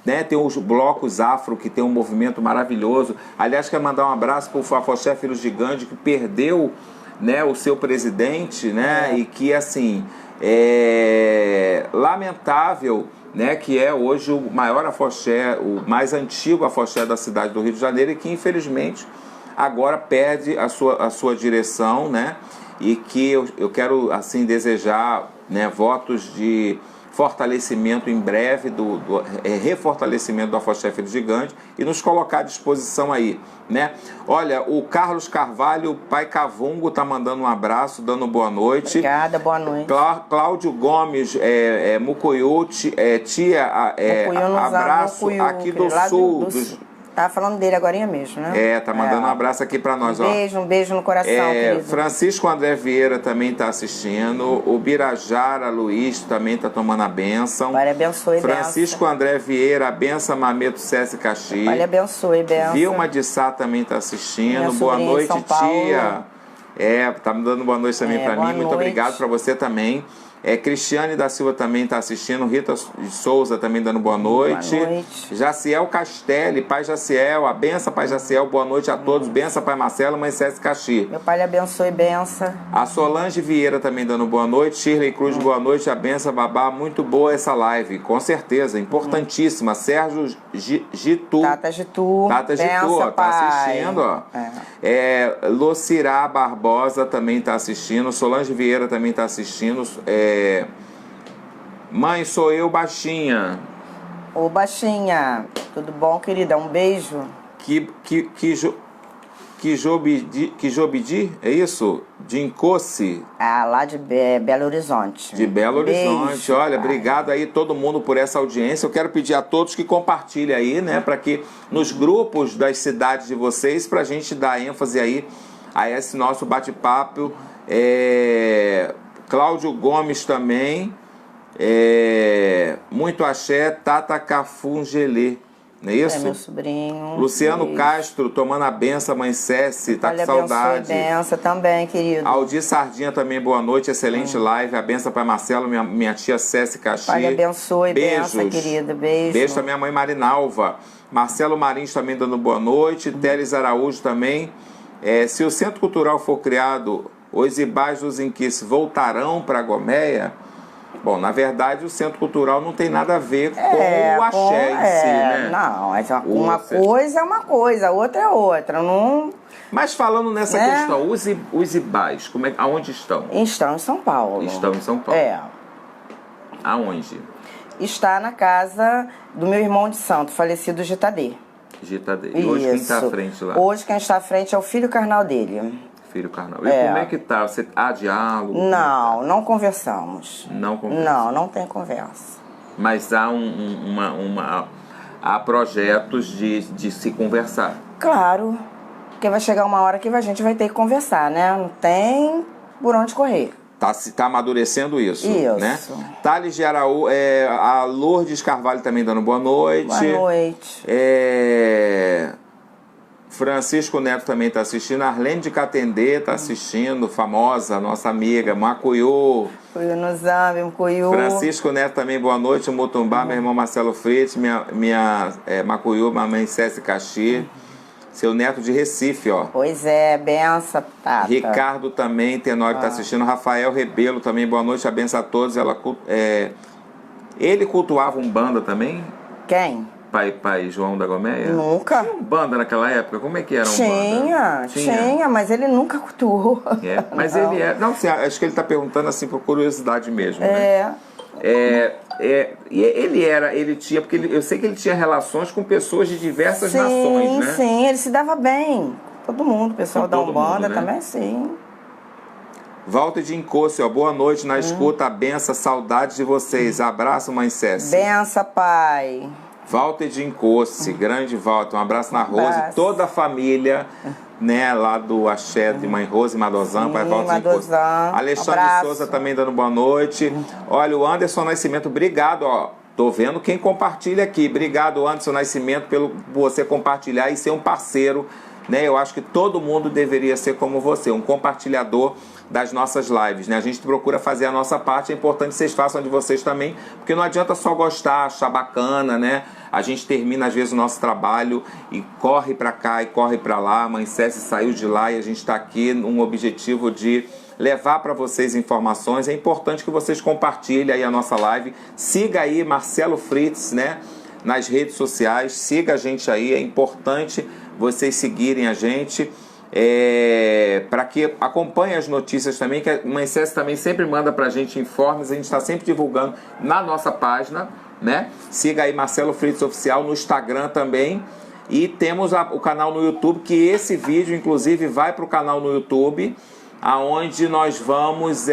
né, tem os blocos afro, que tem um movimento maravilhoso. Aliás, quero mandar um abraço para o Afoxé Filhos de Gandhi, que perdeu, né, o seu presidente, né, e que, assim, é lamentável, né, que é hoje o maior afoxé, o mais antigo afoxé da cidade do Rio de Janeiro, e que, infelizmente, agora perde a sua direção, né, e que eu quero, assim, desejar, né, votos de fortalecimento em breve, refortalecimento do Afoxé Filho Gigante e nos colocar à disposição aí, né? Olha, o Carlos Carvalho, pai Cavungo, tá mandando um abraço, dando boa noite. Obrigada, boa noite. Cláudio Gomes, Mucuyu, tia, abraço Mucuyu, aqui do sul. Tava falando dele agora mesmo, né? Tá mandando um abraço aqui pra nós, um beijo no coração, querido. Francisco André Vieira também tá assistindo. O Birajara Luiz também tá tomando a bênção. Pai abençoe, Francisco André Vieira, a benção Mameto César Caxi. Pai abençoe, benção. Vilma de Sá também tá assistindo. Boa noite, tia. Tá me dando boa noite também pra mim. Muito obrigado pra você também. Cristiane da Silva também está assistindo, Rita Souza também dando boa noite. Boa noite. Jaciel Castelli, pai Jaciel, a benção, pai Jaciel, boa noite a todos. Benção, pai Marcelo, mãe César Caxi. Meu pai lhe abençoe, benção. A Solange Vieira também dando boa noite. Shirley Cruz, boa noite, a benção, babá. Muito boa essa live, com certeza, importantíssima. Sérgio Gitu. Tata Gitu, ó, tá assistindo, ó. Lucirá Barbosa também está assistindo. Solange Vieira também está assistindo. Mãe, sou eu, Baixinha. Ô, Baixinha, tudo bom, querida? Um beijo. Kijobidi, é isso? De Incoce? Lá de Belo Horizonte. De Belo Horizonte. Beijo, olha, pai. Obrigado aí todo mundo por essa audiência. Eu quero pedir a todos que compartilhem aí, né? Para que nos grupos das cidades de vocês, pra gente dar ênfase aí a esse nosso bate-papo. Cláudio Gomes também, muito axé, Tata Cafungelê, não é isso? Meu sobrinho. Luciano Castro, tomando a benção, mãe Cessi, tá com saudade. Benção também, querido. Aldir Sardinha também, boa noite, excelente live, a benção para Marcelo, minha tia Cessi Caxi. Pai abençoe, beijos. benção, querida, beijo. Beijo pra minha mãe Marinalva. Marcelo Marins também dando boa noite, Teles Araújo também. Se o Centro Cultural for criado, os ibás dos Inquis voltarão para Goméia? Bom, na verdade o Centro Cultural não tem nada a ver com o axé em si, né? Não, uma coisa é uma coisa, outra é outra. Não... Mas falando nessa questão, os ibás, aonde estão? Estão em São Paulo. Estão em São Paulo. Aonde? Está na casa do meu irmão de santo, falecido Gitadê. Gitadê. E hoje quem está à frente lá? Hoje quem está à frente é o filho carnal dele. Filho carnal. E como é que tá? Há diálogo? Não conversamos. Não conversamos? Não tem conversa. Mas há há projetos de se conversar? Claro. Porque vai chegar uma hora que a gente vai ter que conversar, né? Não tem por onde correr. Tá amadurecendo isso, né? Isso. Thales de Araújo, a Lourdes Carvalho também dando boa noite. Boa noite. Francisco Neto também está assistindo. Arlene de Catendê está assistindo, famosa, nossa amiga. Macuyu. Macuyu no Zambi, Macuyu. Francisco Neto também, boa noite. Mutumbá, meu irmão Marcelo Freitas, minha Macuyu, mamãe César Caxi. Seu neto de Recife, ó. Pois é, benção, Tata. Ricardo também, Tenório, está assistindo. Rafael Rebelo também, boa noite, a benção a todos. Ele cultuava Umbanda também? Quem? Pai João da Goméia? Nunca. Tinha Umbanda naquela época? Como é que era Umbanda? Tinha, mas ele nunca cultuou. Mas não. Ele é... Não, acho que ele está perguntando assim por curiosidade mesmo, né? E ele tinha, porque eu sei que ele tinha relações com pessoas de diversas nações, né? Sim, ele se dava bem. Todo mundo, o pessoal da Umbanda mundo, né? também, sim. Walter de Incoce, boa noite, na escuta, a benção, saudades de vocês. Abraço, mãe Cécia. Benção, pai. Walter de Incoce, grande Walter, um abraço na Rose, toda a família, né, lá do Axé de Mãe Rose, Madozan, pai Walter de Incoce. Alexandre Souza também dando boa noite. Olha, o Anderson Nascimento, obrigado, ó. Tô vendo quem compartilha aqui. Obrigado, Anderson Nascimento, por você compartilhar e ser um parceiro, né? Eu acho que todo mundo deveria ser como você, um compartilhador das nossas lives, né? A gente procura fazer a nossa parte, é importante que vocês façam de vocês também, porque não adianta só gostar, achar bacana, né? A gente termina às vezes o nosso trabalho e corre para cá e corre para lá. A mãe Cécia saiu de lá e a gente está aqui num objetivo de levar para vocês informações. É importante que vocês compartilhem aí a nossa live. Siga aí Marcelo Fritz, né? Nas redes sociais, siga a gente aí, é importante vocês seguirem a gente. para que acompanhe as notícias também, que a Mãe Cécia também sempre manda pra gente informes, a gente está sempre divulgando na nossa página, né? Siga aí Marcelo Freitas Oficial no Instagram também. E temos o canal no YouTube, que esse vídeo, inclusive, vai para o canal no YouTube, aonde nós vamos...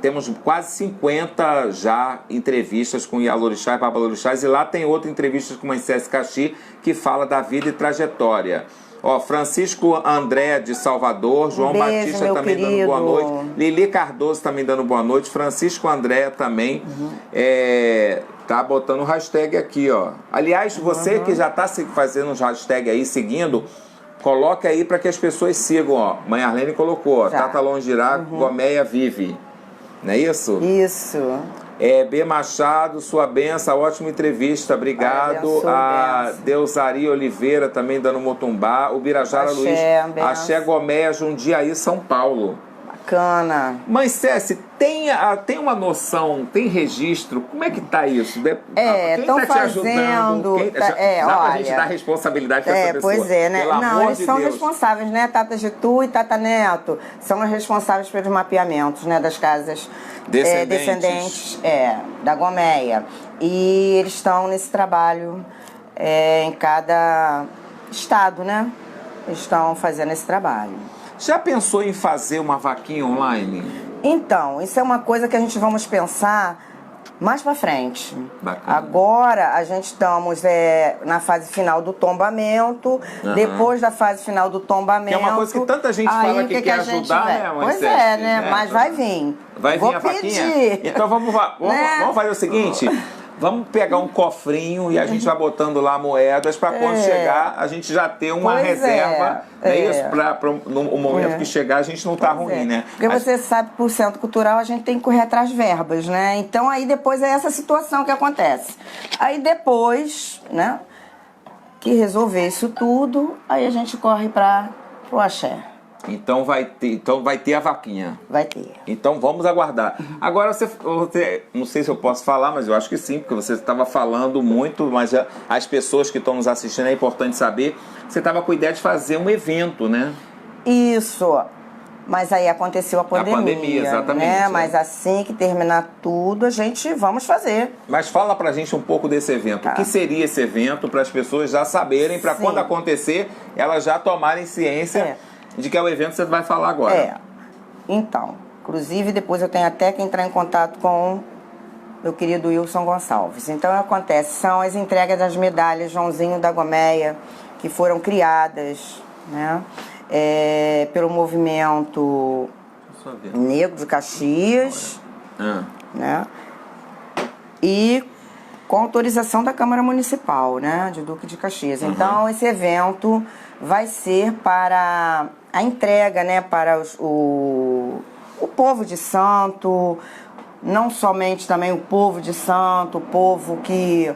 temos quase 50 já entrevistas com Ialorixá e Babalorixás, e lá tem outra entrevista com Mãe Cécia Caxi, que fala da vida e trajetória. Ó, Francisco André de Salvador, João Batista também dando boa noite, Lili Cardoso também dando boa noite, Francisco André também tá botando o hashtag aqui, ó. Aliás, você que já tá fazendo os hashtag aí, seguindo, coloque aí para que as pessoas sigam, ó. Mãe Arlene colocou, ó, Tata Longirá, Gomeia vive. Não é isso? Isso. B. Machado, sua benção, ótima entrevista, obrigado. A Deusari Oliveira também dando motumbá. O Birajara Luiz, Axé Gomeia, Jundiaí, São Paulo. Bacana. Mãe Cécia, tem uma noção, tem registro? Como é que tá isso? Estão tá fazendo... dá pra gente dar responsabilidade pra essa pessoa? Pois é, né? Pelo não, amor eles de são Deus. responsáveis, né? Tata Gitu e Tata Neto são os responsáveis pelos mapeamentos, né? Das casas descendentes da Gomeia. E eles estão nesse trabalho em cada estado, né? Eles estão fazendo esse trabalho. Já pensou em fazer uma vaquinha online? Então, isso é uma coisa que a gente vamos pensar mais pra frente. Bacana. Agora a gente estamos na fase final do tombamento. Depois da fase final do tombamento. Que é uma coisa que tanta gente fala que quer ajudar, né? Pois é, né? Mas vai vir. Vai vir a vaquinha? Então vamos fazer o seguinte. Vamos pegar um cofrinho e a gente vai botando lá moedas para quando chegar a gente já ter uma reserva. Isso? No momento que chegar a gente não tá ruim, né? Porque você sabe que por Centro Cultural a gente tem que correr atrás de verbas, né? Então aí depois é essa situação que acontece. Aí depois, né, que resolver isso tudo, aí a gente corre para o axé. Então vai ter a vaquinha. Vai ter. Então vamos aguardar. Agora você, não sei se eu posso falar, mas eu acho que sim, porque você estava falando muito, mas as pessoas que estão nos assistindo é importante saber. Você estava com a ideia de fazer um evento, né? Isso. Mas aí aconteceu a pandemia. A pandemia, exatamente. Né? Mas assim que terminar tudo, vamos fazer. Mas fala pra gente um pouco desse evento. O que seria esse evento para as pessoas já saberem, para quando acontecer, elas já tomarem ciência de que é o evento que você vai falar agora. Então, inclusive depois eu tenho até que entrar em contato com meu querido Wilson Gonçalves. Então acontece, são as entregas das medalhas Joãozinho da Gomeia, que foram criadas, né, pelo movimento negro de Caxias, né, e com autorização da Câmara Municipal, né, de Duque de Caxias. Então esse evento vai ser para a entrega, né, para o povo de Santo, não somente também o povo de Santo, o povo que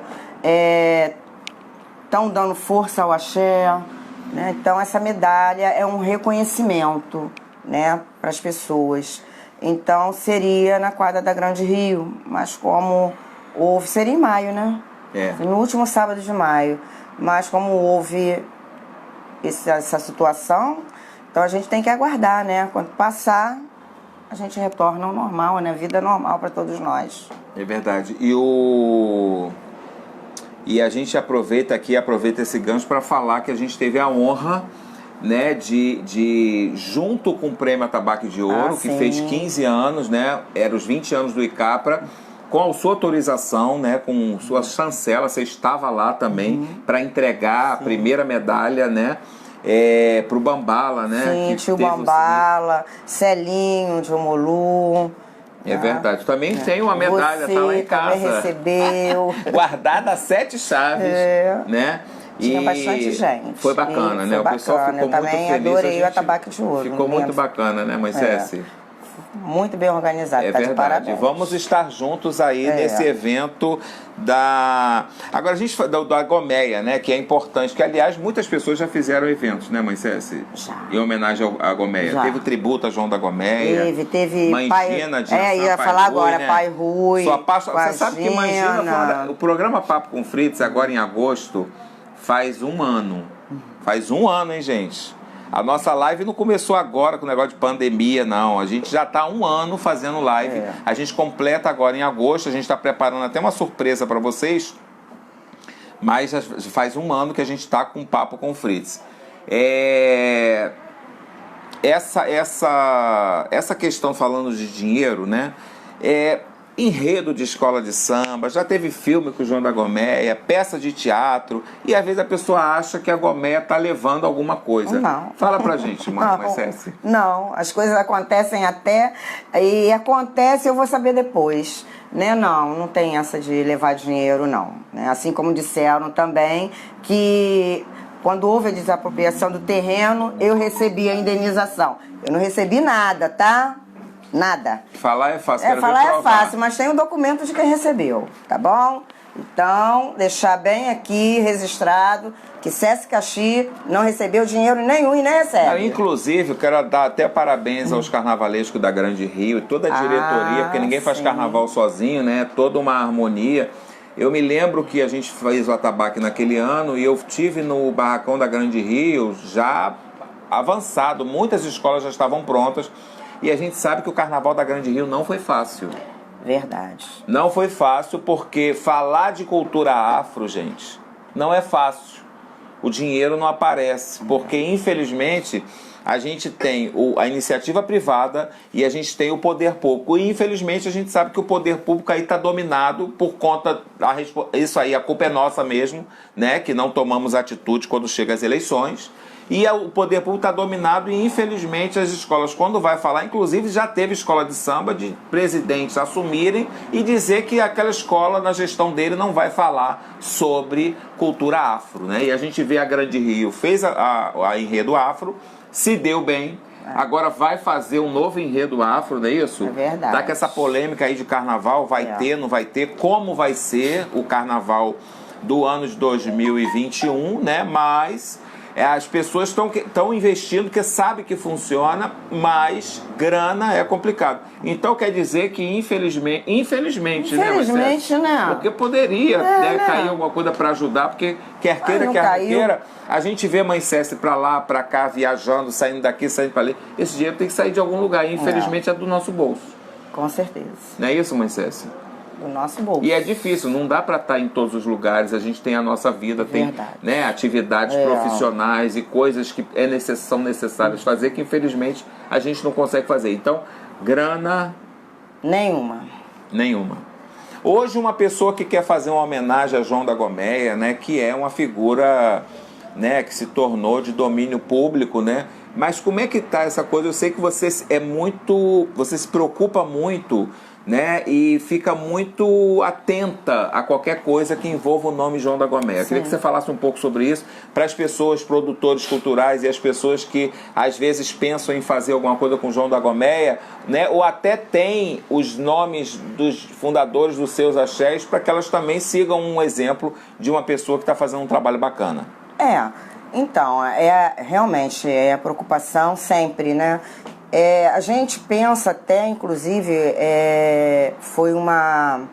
estão dando força ao axé, né? Então essa medalha é um reconhecimento, né, para as pessoas. Então seria na quadra da Grande Rio, mas como seria em maio, né? No último sábado de maio. Mas como houve essa situação, então a gente tem que aguardar, né? Quando passar, a gente retorna ao normal, né? Vida normal para todos nós. É verdade. E a gente aproveita esse gancho para falar que a gente teve a honra, né, de junto com o Prêmio Atabaque de Ouro, que fez 15 anos, né? Era os 20 anos do ICAPRA, com a sua autorização, né, com sua chancela, você estava lá também para entregar a primeira medalha, né, para o Bambala, né? Sim, tio Bambala, Celinho de Omolu. É verdade. Também tem uma medalha, tá lá em casa. Você recebeu. Guardada a 7 chaves, né? Tinha bastante gente. Foi bacana, né? O pessoal ficou muito feliz. Eu também adorei o Atabaque de Ouro. Ficou muito bacana, né, Mãe Cécia? Muito bem organizado, tá de parabéns. Vamos estar juntos aí nesse evento Agora a gente fala da Gomeia, né? Que é importante, que aliás muitas pessoas já fizeram eventos, né, Mãe Cécia? Em homenagem à Gomeia. Já. Teve tributo a João da Gomeia. Teve Mãe Gina de ia falar Rui, agora, né? Pai Rui. Você sabe que Mãe Gina o programa Papo com Fritz, agora em agosto, faz 1 ano. Faz 1 ano, hein, gente? A nossa live não começou agora com o negócio de pandemia, não. A gente já está há 1 ano fazendo live. A gente completa agora em agosto. A gente está preparando até uma surpresa para vocês. Mas já faz 1 ano que a gente está com papo com o Fritz. Essa questão falando de dinheiro, né? Enredo de escola de samba, já teve filme com o João da Gomeia, peça de teatro, e às vezes a pessoa acha que a Gomeia está levando alguma coisa. Não. Fala pra gente, Marcesse. Não, as coisas acontecem até, e acontece eu vou saber depois. Né? Não tem essa de levar dinheiro, não. Né? Assim como disseram também que quando houve a desapropriação do terreno, eu recebi a indenização. Eu não recebi nada, tá? Nada. Falar é fácil, quero falar ver é fácil, mas tem um documento de quem recebeu, tá bom? Então, deixar bem aqui registrado que Sesc Caxi não recebeu dinheiro nenhum e nem recebe. Inclusive, eu quero dar até parabéns aos carnavalescos da Grande Rio e toda a diretoria, porque ninguém faz carnaval sozinho, né? Toda uma harmonia. Eu me lembro que a gente fez o atabaque naquele ano e eu tive no barracão da Grande Rio já avançado, muitas escolas já estavam prontas. E a gente sabe que o Carnaval da Grande Rio não foi fácil. Verdade. Não foi fácil porque falar de cultura afro, gente, não é fácil. O dinheiro não aparece, porque infelizmente a gente tem a iniciativa privada e a gente tem o poder público. E infelizmente a gente sabe que o poder público aí está dominado por conta... Isso aí, a culpa é nossa mesmo, né? Que não tomamos atitude quando chega as eleições. E o poder público está dominado e, infelizmente, as escolas, quando vai falar, inclusive já teve escola de samba de presidentes assumirem e dizer que aquela escola, na gestão dele, não vai falar sobre cultura afro, né? E a gente vê a Grande Rio, fez a enredo afro, se deu bem, agora vai fazer um novo enredo afro, não é isso? É verdade. Dá que essa polêmica aí de carnaval vai ter, não vai ter, como vai ser o carnaval do ano de 2021, né? Mas... as pessoas estão investindo porque sabem que funciona, mas grana é complicado. Então quer dizer que infelizmente, né, porque poderia cair alguma coisa para ajudar, porque quer queira, quer não queira, a gente vê Mãe Cécile para lá, para cá, viajando, saindo daqui, saindo para ali. Esse dinheiro tem que sair de algum lugar e infelizmente é do nosso bolso. Com certeza. Não é isso, Mãe Cécile? Do nosso bolso. E é difícil, não dá para estar em todos os lugares, a gente tem a nossa vida, tem, né, atividades profissionais e coisas que são necessárias fazer que infelizmente a gente não consegue fazer. Então, grana... Nenhuma. Hoje uma pessoa que quer fazer uma homenagem a João da Gomeia, né, que é uma figura, né, que se tornou de domínio público, né? Mas como é que tá essa coisa? Eu sei que você se preocupa muito, né, e fica muito atenta a qualquer coisa que envolva o nome João da Gomeia. Queria que você falasse um pouco sobre isso para as pessoas, produtores culturais e as pessoas que às vezes pensam em fazer alguma coisa com João da Gomeia, né, ou até tem os nomes dos fundadores dos seus axés, para que elas também sigam um exemplo de uma pessoa que está fazendo um trabalho bacana. Então, realmente a preocupação sempre, né? A gente pensa até, inclusive, foi uma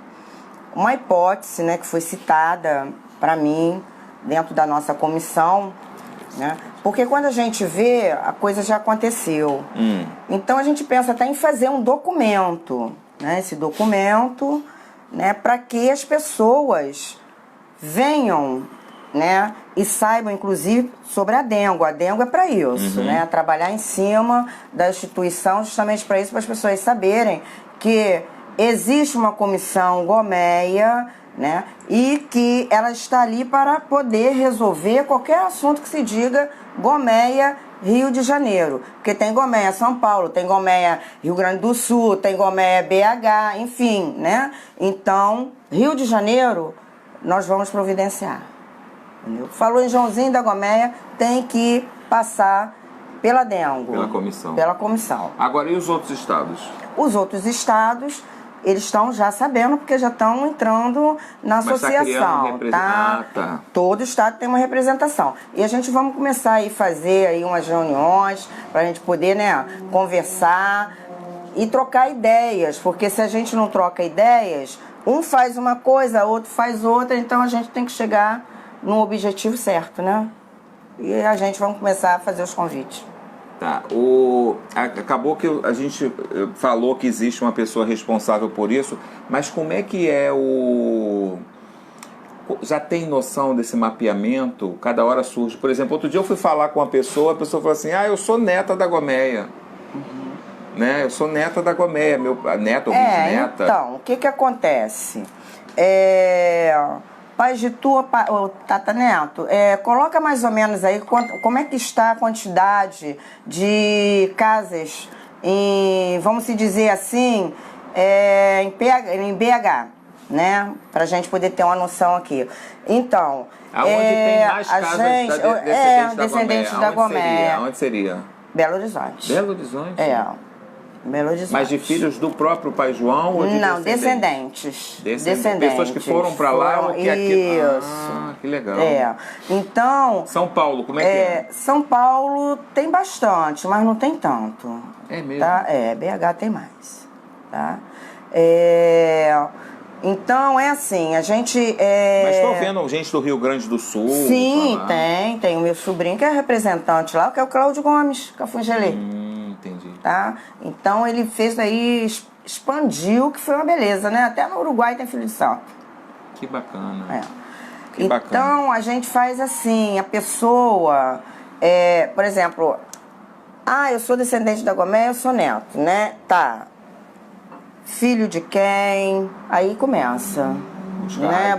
hipótese, né, que foi citada para mim dentro da nossa comissão, né? Porque quando a gente vê, a coisa já aconteceu. Então a gente pensa até em fazer um documento, né? Esse documento, né, para que as pessoas venham, né, e saibam, inclusive, sobre a Dengo. A Dengo é para isso, né? Trabalhar em cima da instituição justamente para isso, para as pessoas saberem que existe uma comissão Gomeia, né? E que ela está ali para poder resolver qualquer assunto que se diga Gomeia, Rio de Janeiro. Porque tem Gomeia São Paulo, tem Gomeia Rio Grande do Sul, tem Gomeia BH, enfim, né? Então, Rio de Janeiro, nós vamos providenciar. Entendeu? Falou em Joãozinho da Gomeia, tem que passar pela Dengo. Pela comissão. Agora, e os outros estados? Os outros estados, eles estão já sabendo, porque já estão entrando na associação. Tá? Todo estado tem uma representação. E a gente vamos começar a fazer aí umas reuniões para a gente poder, né, conversar e trocar ideias. Porque se a gente não troca ideias, um faz uma coisa, outro faz outra, então a gente tem que chegar no objetivo certo, né? e a gente vai começar a fazer os convites. Tá. Acabou que a gente falou que existe uma pessoa responsável por isso, mas como é que é o... Já tem noção desse mapeamento? Cada hora surge. Por exemplo, outro dia eu fui falar com uma pessoa, a pessoa falou assim, eu sou neta da Gomeia. Né? Eu sou neta da Gomeia, meu neta ou bisneta. Então, o que acontece? Pai de tua, Tata Neto, coloca mais ou menos aí como é que está a quantidade de casas vamos se dizer assim, em BH, né? Pra gente poder ter uma noção aqui. Então, aonde tem mais casas descendentes da Gomeia? Onde seria? Belo Horizonte. Belo Horizonte? Belo Horizonte. Mas de filhos do próprio pai João ou de Não, descendentes. Pessoas que foram para lá ou que aqui... Isso. Que legal. Então... São Paulo, como é que é? São Paulo tem bastante, mas não tem tanto. É mesmo? Tá? BH tem mais. Tá? Então, assim, a gente... Mas estou vendo gente do Rio Grande do Sul. Sim, tem o meu sobrinho que é representante lá, que é o Cláudio Gomes, Cafungelê. Entendi. Tá? Então ele fez aí, expandiu, que foi uma beleza, né? Até no Uruguai tem filho de santo. Que bacana. Que bacana. Então a gente faz assim, a pessoa, por exemplo, eu sou descendente da Gomeia, eu sou neto, né? Tá. Filho de quem? Aí começa.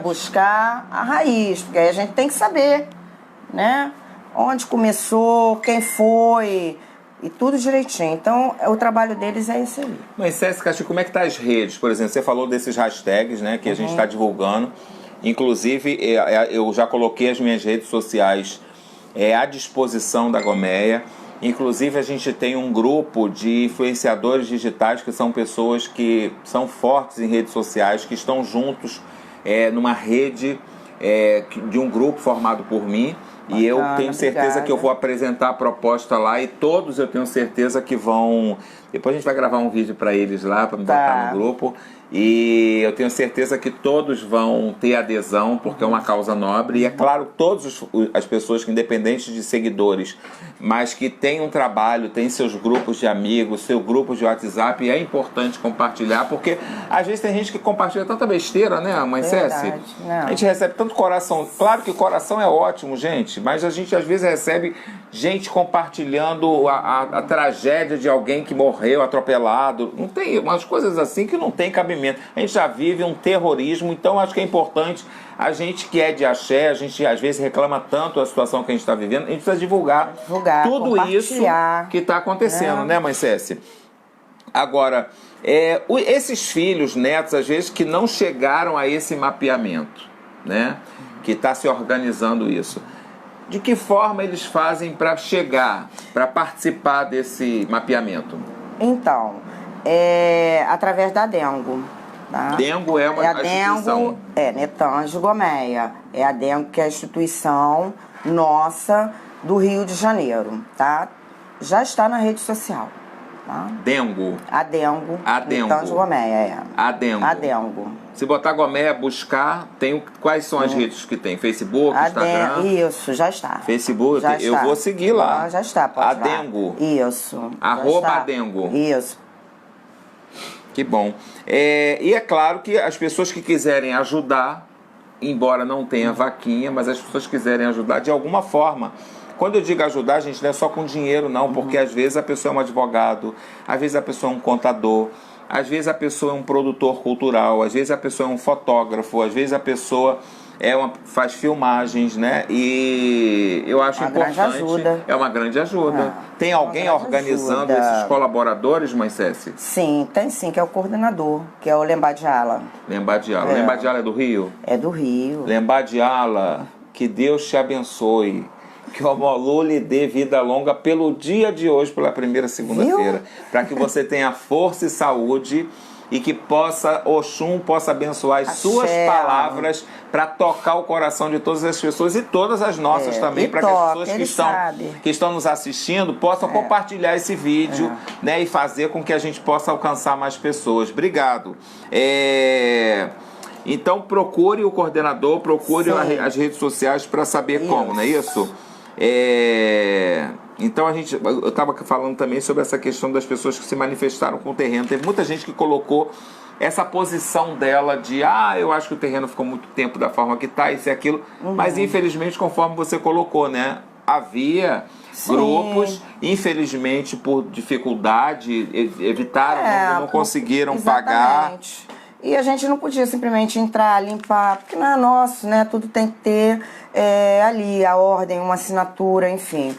Buscar a raiz, porque aí a gente tem que saber, né? Onde começou, quem foi... E tudo direitinho. Então, o trabalho deles é esse aí. Mas, Cécica, como é que tá as redes? Por exemplo, você falou desses hashtags, né, que a gente está divulgando. Inclusive, eu já coloquei as minhas redes sociais à disposição da Gomeia. Inclusive, a gente tem um grupo de influenciadores digitais, que são pessoas que são fortes em redes sociais, que estão juntos numa rede de um grupo formado por mim. E eu tenho certeza que eu vou apresentar a proposta lá e todos eu tenho certeza que vão... Depois a gente vai gravar um vídeo para eles lá, para me botar no grupo. E eu tenho certeza que todos vão ter adesão, porque é uma causa nobre. E é claro, todas as pessoas que, independente de seguidores, mas que têm um trabalho, têm seus grupos de amigos, seu grupo de WhatsApp, e é importante compartilhar, porque às vezes tem gente que compartilha tanta besteira, né, mãe Céci? A gente recebe tanto coração. Claro que coração é ótimo, gente, mas a gente às vezes recebe gente compartilhando a tragédia de alguém que morreu atropelado. Não tem umas coisas assim que não tem cabimento. A gente já vive um terrorismo, então acho que é importante a gente que é de axé, a gente às vezes reclama tanto da situação que a gente está vivendo, a gente precisa divulgar tudo isso que está acontecendo, né, mãe Céci? Agora, esses filhos, netos, às vezes, que não chegaram a esse mapeamento, né, que está se organizando isso, de que forma eles fazem para chegar, para participar desse mapeamento? Então, através da Dengo. Tá? Dengo é uma instituição. Netange Gomeia. É a Dengo, que é a instituição nossa do Rio de Janeiro. Tá? Já está na rede social. Tá? Dengo. A Dengo. Netange Gomeia, A Dengo. Se botar Gomeia, buscar, quais são as redes que tem? Facebook, Instagram? Isso, já está. Facebook, eu vou seguir lá. Já está, pode Dengo. Isso. @Dengo. Isso. Que bom. E é claro que as pessoas que quiserem ajudar, embora não tenha vaquinha, mas as pessoas que quiserem ajudar de alguma forma. Quando eu digo ajudar, gente, não é só com dinheiro, não, porque às vezes a pessoa é um advogado, às vezes a pessoa é um contador, às vezes a pessoa é um produtor cultural, às vezes a pessoa é um fotógrafo, às vezes a pessoa faz filmagens, né? E eu acho importante. É uma grande ajuda. Tem alguém organizando esses colaboradores, mãe Céci? Sim, tem sim, que é o coordenador, que é o Lembadiala. Lembadiala. Lembadiala é do Rio? É do Rio. Lembadiala, que Deus te abençoe. Que o Omolu lhe dê vida longa pelo dia de hoje, pela primeira segunda-feira. Para que você tenha força e saúde e que Oxum possa abençoar as suas palavras para tocar o coração de todas as pessoas e todas as nossas também, para que as pessoas que estão nos assistindo possam compartilhar esse vídeo, né, e fazer com que a gente possa alcançar mais pessoas. Obrigado. Então procure o coordenador, procure as redes sociais para saber como, não é isso? Então eu estava falando também sobre essa questão das pessoas que se manifestaram com o terreno. Teve muita gente que colocou essa posição dela de eu acho que o terreno ficou muito tempo da forma que está, isso e aquilo, mas infelizmente, conforme você colocou, né, havia grupos, infelizmente por dificuldade, evitaram, não conseguiram pagar. E a gente não podia simplesmente entrar, limpar, porque não é nosso, né? Tudo tem que ter ali a ordem, uma assinatura, enfim,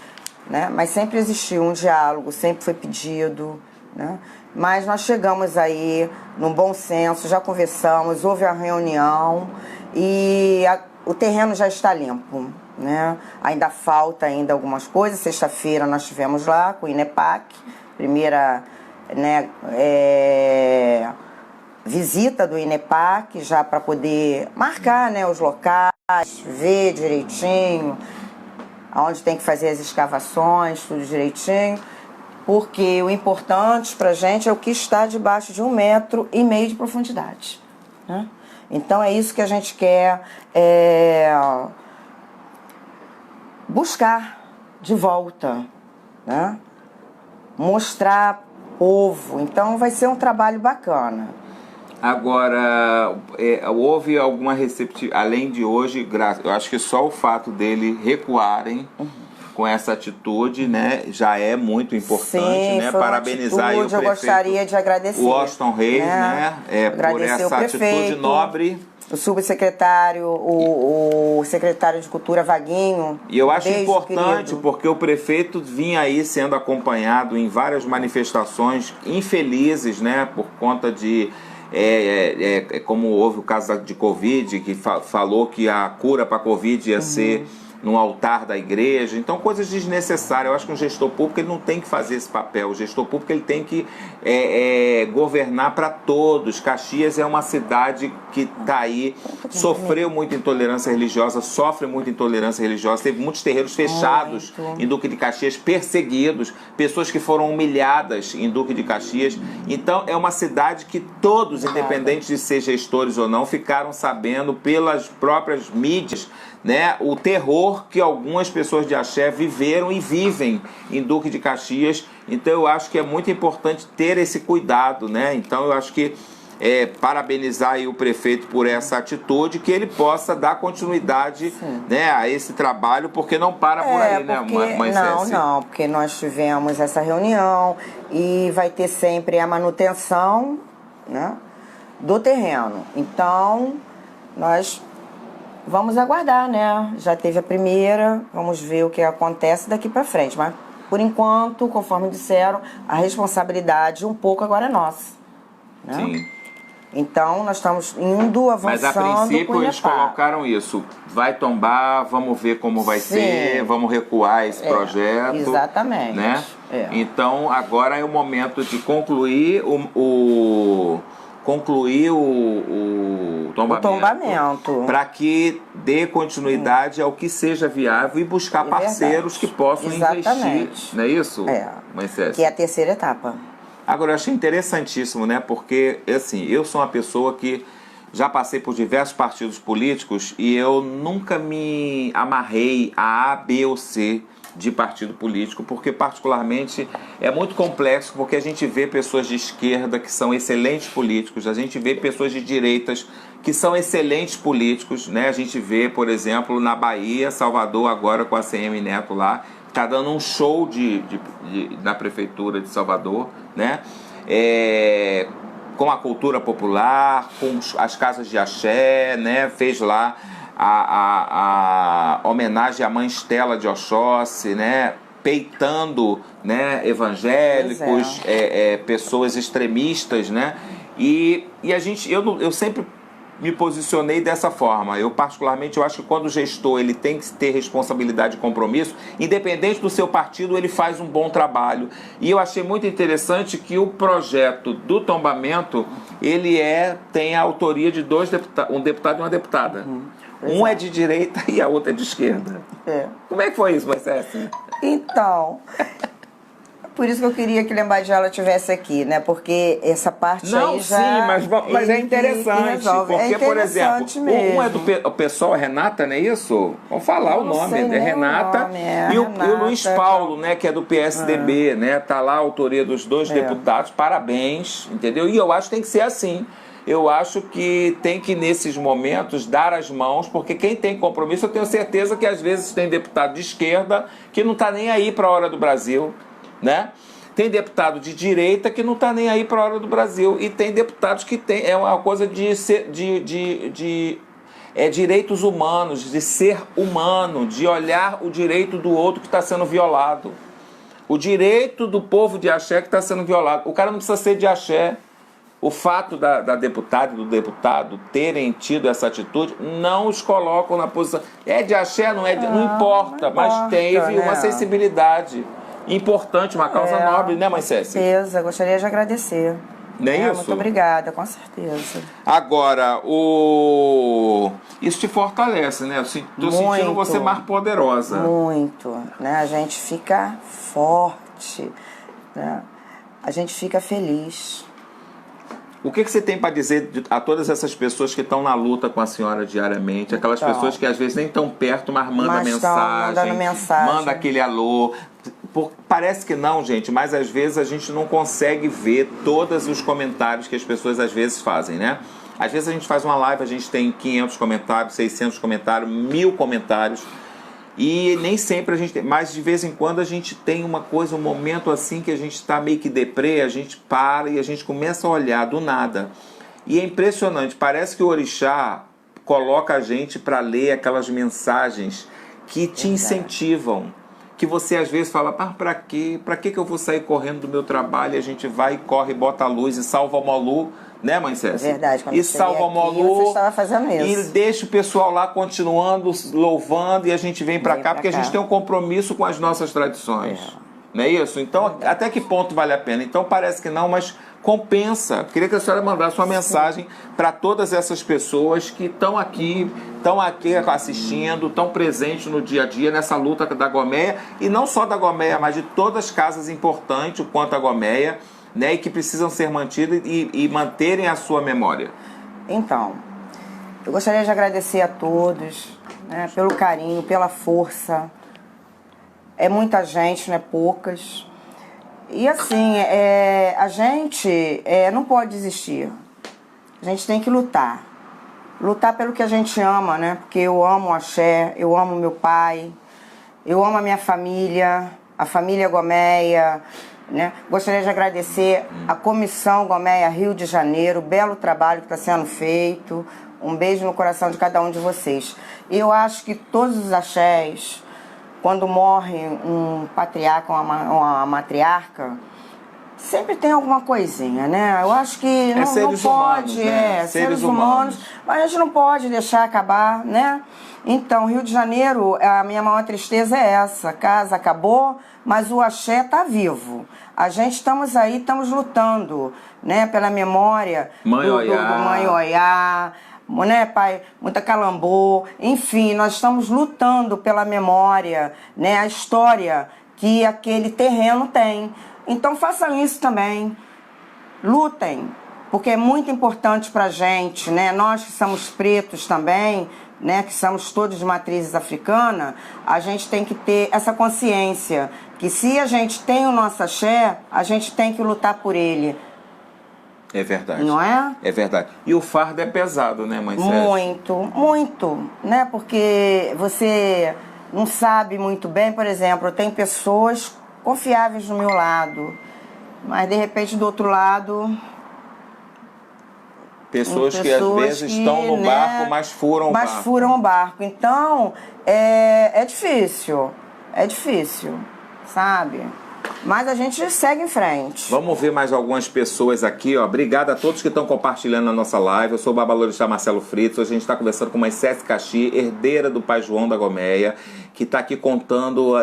né? Mas sempre existiu um diálogo, sempre foi pedido, né? Mas nós chegamos aí num bom senso, já conversamos, houve a reunião e o terreno já está limpo, né? Ainda falta algumas coisas. Sexta-feira nós estivemos lá com o INEPAC, primeira, né, visita do INEPAC, já para poder marcar, né, os locais, ver direitinho aonde tem que fazer as escavações, tudo direitinho, porque o importante para a gente é o que está debaixo de 1,5 metro de profundidade, né? Então é isso que a gente quer buscar de volta, né? Mostrar povo. Então vai ser um trabalho bacana. Agora, houve alguma receptividade, além de hoje, eu acho que só o fato dele recuarem com essa atitude, né, já é muito importante. Sim, né? Parabenizar aí o prefeito, eu gostaria de agradecer. Washington Reis, né, por essa atitude nobre. O subsecretário, o secretário de Cultura, Vaguinho. E eu acho importante, porque o prefeito vinha aí sendo acompanhado em várias manifestações infelizes, né, por conta de... como houve o caso de Covid, que falou que a cura para a Covid ia ser no altar da igreja. Então, coisas desnecessárias. Eu acho que um gestor público ele não tem que fazer esse papel. O gestor público ele tem que governar para todos. Caxias é uma cidade que está aí, sofreu muita intolerância religiosa, sofre muita intolerância religiosa. Teve muitos terreiros fechados em Duque de Caxias, perseguidos, pessoas que foram humilhadas em Duque de Caxias. Então, é uma cidade que todos, independente de ser gestores ou não, ficaram sabendo pelas próprias mídias, né, o terror que algumas pessoas de axé viveram e vivem em Duque de Caxias. Então eu acho que é muito importante ter esse cuidado, né? Então eu acho que parabenizar aí o prefeito por essa atitude, que ele possa dar continuidade, né, a esse trabalho, porque não para por aí, né, Moisés? Não, porque nós tivemos essa reunião e vai ter sempre a manutenção, né, do terreno. Então nós vamos aguardar, né? Já teve a primeira, vamos ver o que acontece daqui para frente. Mas, por enquanto, conforme disseram, a responsabilidade um pouco agora é nossa, né? Sim. Então, nós estamos indo avançando. Mas, a princípio, eles colocaram isso. Vai tombar, vamos ver como vai ser, vamos recuar esse projeto. Exatamente. Né? Então, agora é o momento de concluir o tombamento, para que dê continuidade ao que seja viável e buscar parceiros que possam investir, não é isso? Moisés? Que é a terceira etapa. Agora, eu achei interessantíssimo, né? Porque, assim, eu sou uma pessoa que já passei por diversos partidos políticos e eu nunca me amarrei a A, B ou C de partido político, porque particularmente é muito complexo, porque a gente vê pessoas de esquerda que são excelentes políticos, a gente vê pessoas de direitas que são excelentes políticos, né? A gente vê, por exemplo, na Bahia, Salvador agora com a CM Neto lá, está dando um show na prefeitura de Salvador, né? Com a cultura popular, com as casas de axé, né? Fez lá a homenagem à mãe Estela de Oxóssi, né, peitando, né, evangélicos, pessoas extremistas, né, e eu sempre me posicionei dessa forma. Eu particularmente acho que quando o gestor ele tem que ter responsabilidade e compromisso, independente do seu partido, ele faz um bom trabalho. E eu achei muito interessante que o projeto do tombamento ele tem a autoria de um deputado e uma deputada. Um é de direita e a outra é de esquerda. Como é que foi isso, Moisés? Então, Por isso que eu queria que o Lembagela estivesse aqui, né? Porque essa parte não, aí já... sim, mas é interessante. Porque, por exemplo, mesmo. um é do o pessoal, é Renata, não é isso? Vamos falar Eu o não nome. sei É nem Renata o nome, é e o Renata, Luiz Paulo, né? Que é do PSDB, né? Tá lá a autoria dos dois deputados. Parabéns, entendeu? E eu acho que tem que ser assim. Eu acho que tem que, nesses momentos, dar as mãos, porque quem tem compromisso, eu tenho certeza que às vezes tem deputado de esquerda que não está nem aí para a hora do Brasil, né? Tem deputado de direita que não está nem aí para a hora do Brasil. E tem deputados que tem, é uma coisa de direitos humanos, de ser humano, de olhar o direito do outro que está sendo violado. O direito do povo de axé que está sendo violado. O cara não precisa ser de axé. O fato da deputada e do deputado terem tido essa atitude não os colocam na posição. É de axé, não é de, não importa, mas teve uma sensibilidade importante, uma causa nobre, né, mãe Cécia? Com certeza, gostaria de agradecer. Não é isso? Muito obrigada, com certeza. Agora, isso te fortalece, né? Estou sentindo você mais poderosa. Muito, né? A gente fica forte, né? A gente fica feliz. O que você tem para dizer a todas essas pessoas que estão na luta com a senhora diariamente? Aquelas pessoas que às vezes nem estão perto, mas mandam mensagem, manda aquele alô. Parece que não, gente, mas às vezes a gente não consegue ver todos os comentários que as pessoas às vezes fazem, né? Às vezes a gente faz uma live, a gente tem 500 comentários, 600 comentários, 1000 comentários. E nem sempre a gente tem, mas de vez em quando a gente tem uma coisa, um momento assim que a gente está meio que deprê, a gente para e a gente começa a olhar do nada. E é impressionante, parece que o orixá coloca a gente para ler aquelas mensagens que te incentivam. Que você às vezes fala, para quê? Para que eu vou sair correndo do meu trabalho? E a gente vai e corre, bota a luz e salva o Molu, né, mãe Cécia? É verdade, quando e salva o Molu, você estava fazendo isso. E deixa o pessoal lá continuando, louvando, e a gente vem para cá, porque a gente tem um compromisso com as nossas tradições. Não é isso? Então, até que ponto vale a pena? Então, parece que não, mas compensa. Queria que a senhora mandasse uma mensagem para todas essas pessoas que estão aqui assistindo, estão presentes no dia a dia nessa luta da Gomeia, e não só da Gomeia, mas de todas as casas importantes quanto a Gomeia, né, e que precisam ser mantidas e manterem a sua memória. Então, eu gostaria de agradecer a todos, né, pelo carinho, pela força. É muita gente, não é poucas. E assim, a gente não pode desistir. A gente tem que lutar. Lutar pelo que a gente ama, né? Porque eu amo o axé, eu amo meu pai, eu amo a minha família, a família Gomeia, né? Gostaria de agradecer a Comissão Gomeia Rio de Janeiro, o belo trabalho que está sendo feito. Um beijo no coração de cada um de vocês. E eu acho que todos os axés, quando morre um patriarca ou uma matriarca, sempre tem alguma coisinha, né? Eu acho que não pode, humanos, né? Seres humanos, mas a gente não pode deixar acabar, né? Então, Rio de Janeiro, a minha maior tristeza é essa. A casa acabou, mas o axé está vivo. A gente estamos aí, estamos lutando, né? Pela memória do Mãe Oiá, né, pai? Muita Calambô, enfim, nós estamos lutando pela memória, né? A história que aquele terreno tem. Então façam isso também, lutem, porque é muito importante pra gente, né? Nós que somos pretos também, né? Que somos todos de matrizes africanas, a gente tem que ter essa consciência, que se a gente tem o nosso axé, a gente tem que lutar por ele. É verdade. Não é? É verdade. E o fardo é pesado, né, mãe Cécia? Muito, muito, né? Porque você não sabe muito bem, por exemplo, tem pessoas confiáveis do meu lado, mas de repente do outro lado... Pessoas que às vezes estão no barco, mas furam o barco. Mas furam o barco. Então, é difícil, sabe? Mas a gente segue em frente. Vamos ver mais algumas pessoas aqui, ó. Obrigado a todos que estão compartilhando a nossa live. Eu sou o Babalorixá Marcelo Fritz. Hoje a gente está conversando com Mãe Cécia Caxi, herdeira do Pai João da Gomeia, que está aqui contando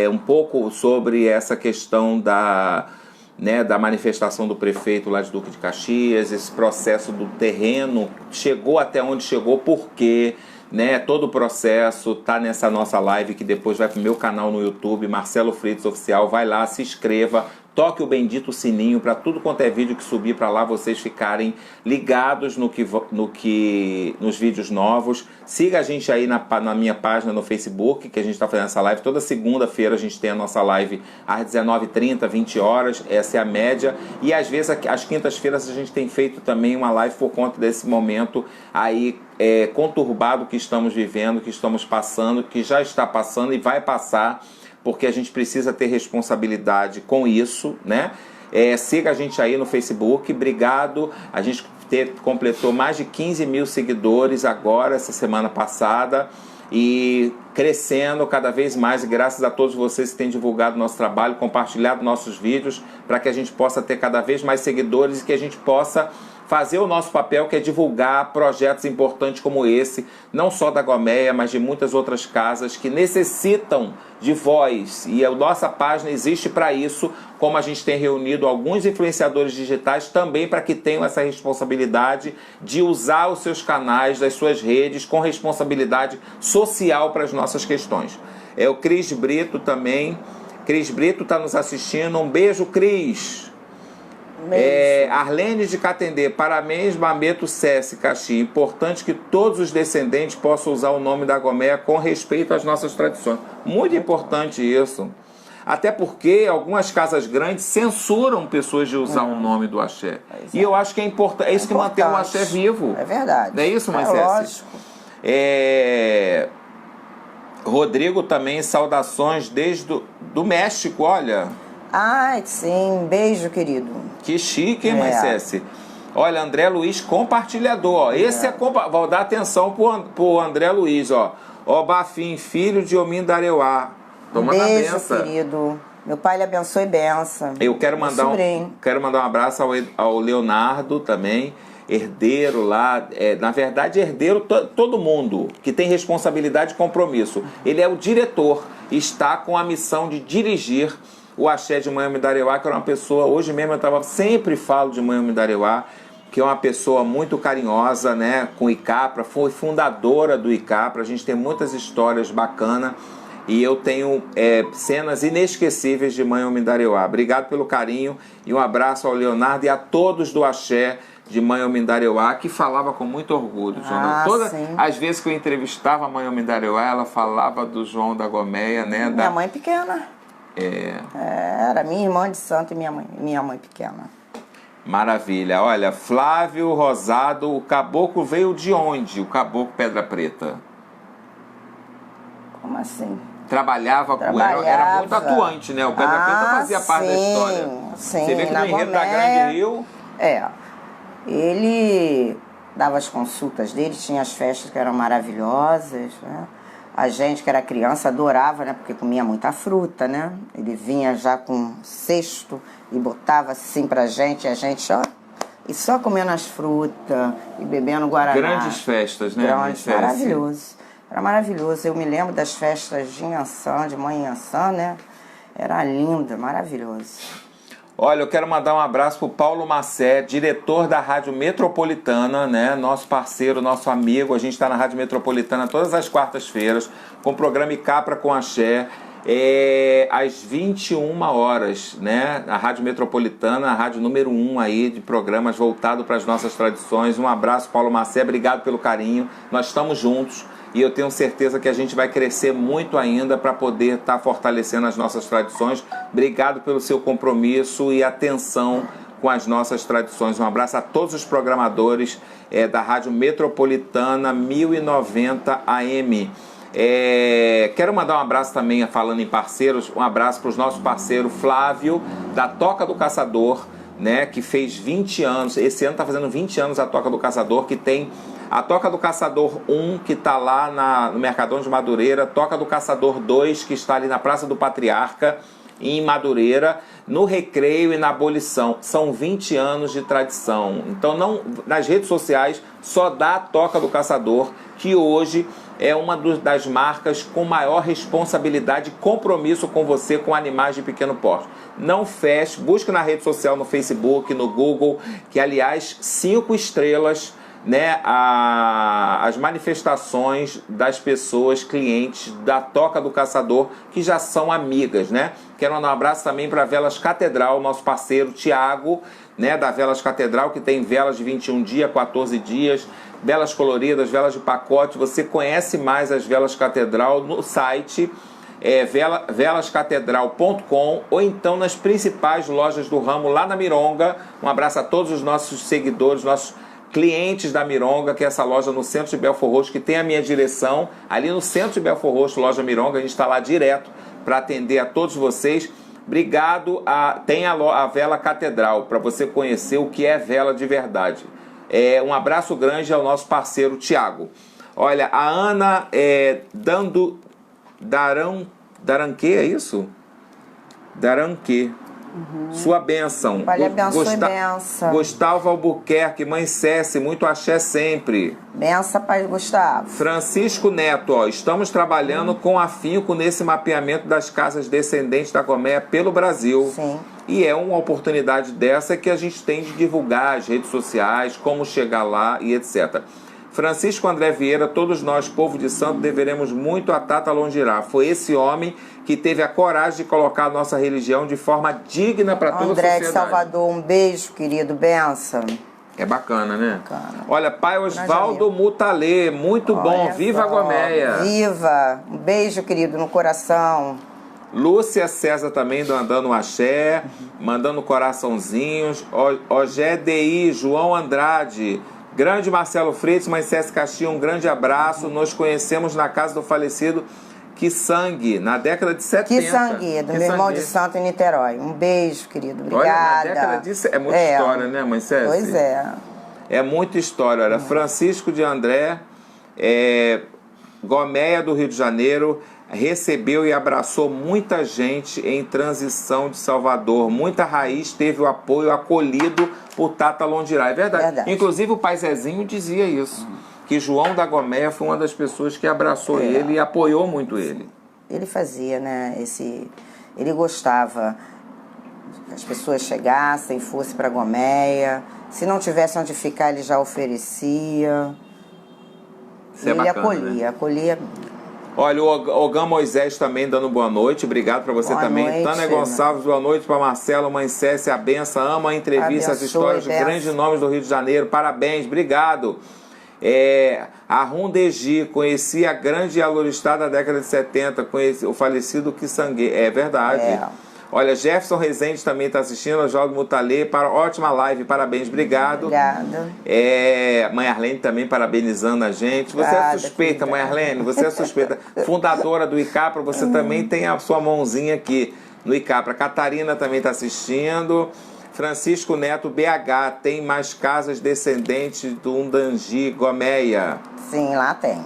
um pouco sobre essa questão da manifestação do prefeito lá de Duque de Caxias, esse processo do terreno, chegou até onde chegou, por quê? né, todo o processo, tá nessa nossa live que depois vai pro meu canal no YouTube, Marcelo Freitas Oficial. Vai lá, se inscreva, toque o bendito sininho para tudo quanto é vídeo que subir para lá vocês ficarem ligados nos vídeos novos. Siga a gente aí na minha página no Facebook, que a gente está fazendo essa live. Toda segunda-feira a gente tem a nossa live às 19h30, 20 horas. Essa é a média. E às vezes às quintas-feiras a gente tem feito também uma live por conta desse momento aí conturbado que estamos vivendo, que estamos passando, que já está passando e vai passar, porque a gente precisa ter responsabilidade com isso, né? Siga a gente aí no Facebook, obrigado. A gente completou mais de 15 mil seguidores agora, essa semana passada, e crescendo cada vez mais, graças a todos vocês que têm divulgado nosso trabalho, compartilhado nossos vídeos, para que a gente possa ter cada vez mais seguidores e que a gente possa fazer o nosso papel, que é divulgar projetos importantes como esse, não só da Gomeia, mas de muitas outras casas que necessitam de voz. E a nossa página existe para isso, como a gente tem reunido alguns influenciadores digitais também para que tenham essa responsabilidade de usar os seus canais, as suas redes, com responsabilidade social para as nossas questões. O Cris Brito também. Cris Brito está nos assistindo. Um beijo, Cris. Arlene de Catendê, parabéns, Bameto Cessi, Caxi. Importante que todos os descendentes possam usar o nome da Gomeia com respeito às nossas tradições. Muito importante isso. Até porque algumas casas grandes censuram pessoas de usar o nome do axé. E eu acho que é importante. É isso que mantém o axé vivo. É verdade. Não é isso, Mãe Cessi? Rodrigo também, saudações desde do México, olha. Ai, sim, beijo, querido. Que chique, hein, Mãe Cessi? Olha, André Luiz, compartilhador, ó. Esse vou dar atenção pro André Luiz, ó. Ó, Bafim, filho de Omindareuá. Toma na beijo, benção. Querido. Meu pai lhe abençoe e benção. Eu quero mandar um abraço ao Leonardo também, herdeiro lá, na verdade herdeiro todo mundo que tem responsabilidade e compromisso. Ele é o diretor, está com a missão de dirigir o axé de Mãe Omindareuá, que era uma pessoa, hoje mesmo sempre falo de Mãe Omindareuá, que é uma pessoa muito carinhosa, né, com o ICAPRA, foi fundadora do ICAPRA. A gente tem muitas histórias bacanas e eu tenho cenas inesquecíveis de Mãe Omindareuá. Obrigado pelo carinho e um abraço ao Leonardo e a todos do axé de Mãe Omindareuá, que falava com muito orgulho. Todas as vezes que eu entrevistava a Mãe Omindareuá, ela falava do João da Gomeia, né? Minha mãe pequena. Era minha irmã de santo e minha mãe pequena. Maravilha. Olha, Flávio Rosado, o caboclo veio de onde? O caboclo Pedra Preta. Como assim? Trabalhava. Era muito atuante, né? O Pedra Preta fazia parte da história. Sim, você vê que no enredo da Grande Rio... Ele dava as consultas dele, tinha as festas que eram maravilhosas, né? A gente que era criança adorava, né? Porque comia muita fruta, né? Ele vinha já com um cesto e botava assim pra gente, e a gente, e só comendo as frutas e bebendo guaraná. Grandes festas, né? Maravilhoso. Era maravilhoso. Eu me lembro das festas de Inhansã, de Mãe Inhansã, né? Era linda, maravilhoso. Olha, eu quero mandar um abraço pro Paulo Macé, diretor da Rádio Metropolitana, né? Nosso parceiro, nosso amigo. A gente está na Rádio Metropolitana todas as quartas-feiras, com o programa ICAPRA com Axé, às 21 horas, né? A Rádio Metropolitana, a rádio número 1 aí de programas voltado para as nossas tradições. Um abraço, Paulo Macé, obrigado pelo carinho. Nós estamos juntos. E eu tenho certeza que a gente vai crescer muito ainda para poder estar fortalecendo as nossas tradições. Obrigado pelo seu compromisso e atenção com as nossas tradições. Um abraço a todos os programadores da Rádio Metropolitana 1090 AM. Quero mandar um abraço também, falando em parceiros, um abraço para os nossos parceiros Flávio, da Toca do Caçador, né, que fez 20 anos, esse ano está fazendo 20 anos a Toca do Caçador, que tem a Toca do Caçador 1, que está lá no Mercadão de Madureira, Toca do Caçador 2, que está ali na Praça do Patriarca, em Madureira, no Recreio e na Abolição. São 20 anos de tradição. Então, nas redes sociais, só dá a Toca do Caçador, que hoje é uma das marcas com maior responsabilidade e compromisso com você, com animais de pequeno porte. Não feche, busque na rede social, no Facebook, no Google, que aliás, 5 estrelas né, as manifestações das pessoas, clientes da Toca do Caçador, que já são amigas, né? Quero mandar um abraço também para Velas Catedral, nosso parceiro Tiago, né, da Velas Catedral, que tem velas de 21 dias, 14 dias, velas coloridas, velas de pacote. Você conhece mais as Velas Catedral no site velascatedral.com ou então nas principais lojas do ramo lá na Mironga. Um abraço a todos os nossos seguidores, nossos clientes da Mironga, que é essa loja no centro de Belford Roxo, que tem a minha direção, ali no centro de Belford Roxo, loja Mironga. A gente está lá direto para atender a todos vocês. Obrigado. Tem a Vela Catedral, para você conhecer o que é vela de verdade. Um abraço grande ao nosso parceiro Tiago. Olha, a Ana Daranque, é isso? Daranque. Sua bênção. Olha, abençoe benção. Gustavo Albuquerque, mãe Céci, muito axé sempre. Benção, pai Gustavo. Francisco Neto, ó, estamos trabalhando com afinco nesse mapeamento das casas descendentes da Goméia pelo Brasil. Sim. E é uma oportunidade dessa que a gente tem de divulgar as redes sociais, como chegar lá e etc. Francisco André Vieira, todos nós, povo de santo, deveremos muito a Tata Longirá. Foi esse homem que teve a coragem de colocar a nossa religião de forma digna para toda a sociedade. André de Salvador, um beijo, querido, benção. É bacana, né? Bacana. Olha, pai Osvaldo Mutalê, muito bom, viva a Goméia. Viva, um beijo, querido, no coração. Lúcia César também mandando um axé, mandando coraçãozinhos. OGDI, João Andrade, grande Marcelo Freitas, mãe Cécia Castilho, um grande abraço. Nos conhecemos na casa do falecido Kisang, na década de 70. Kisang, do meu irmão de santo em Niterói. Um beijo, querido, obrigada. Olha, na década disso é muita história, né, mãe Cécia? Pois é. É muita história. Olha, Francisco de André, Goméia do Rio de Janeiro, recebeu e abraçou muita gente em transição de Salvador. Muita raiz teve o apoio acolhido por Tata Longirá. É verdade. Inclusive o pai Zezinho dizia isso, que João da Goméia foi uma das pessoas que abraçou ele e apoiou muito ele. Ele fazia, né? Ele gostava que as pessoas chegassem, fossem para Goméia. Se não tivesse onde ficar, ele já oferecia. Isso ele bacana, acolhia. Olha, o Ogã Moisés também dando boa noite. Obrigado para você também. Noite, Tânia Gonçalves, boa noite para Marcelo, mãe Cécia, a benção, ama a entrevista, as histórias de grandes nomes do Rio de Janeiro. Parabéns, obrigado. Arrundegi, conheci a grande Aloristá da década de 70, conheci o falecido Kisang. É verdade. Olha, Jefferson Rezende também está assistindo, Oswaldo Mutalê, ótima live, parabéns, obrigado. Obrigada. Mãe Arlene também parabenizando a gente. Você é suspeita, mãe Arlene, você é suspeita. Fundadora do ICAPRA, você também tem a sua mãozinha aqui no ICAPRA. Catarina também está assistindo. Francisco Neto, BH, tem mais casas descendentes do Undangi, Goméia. Sim, lá tem.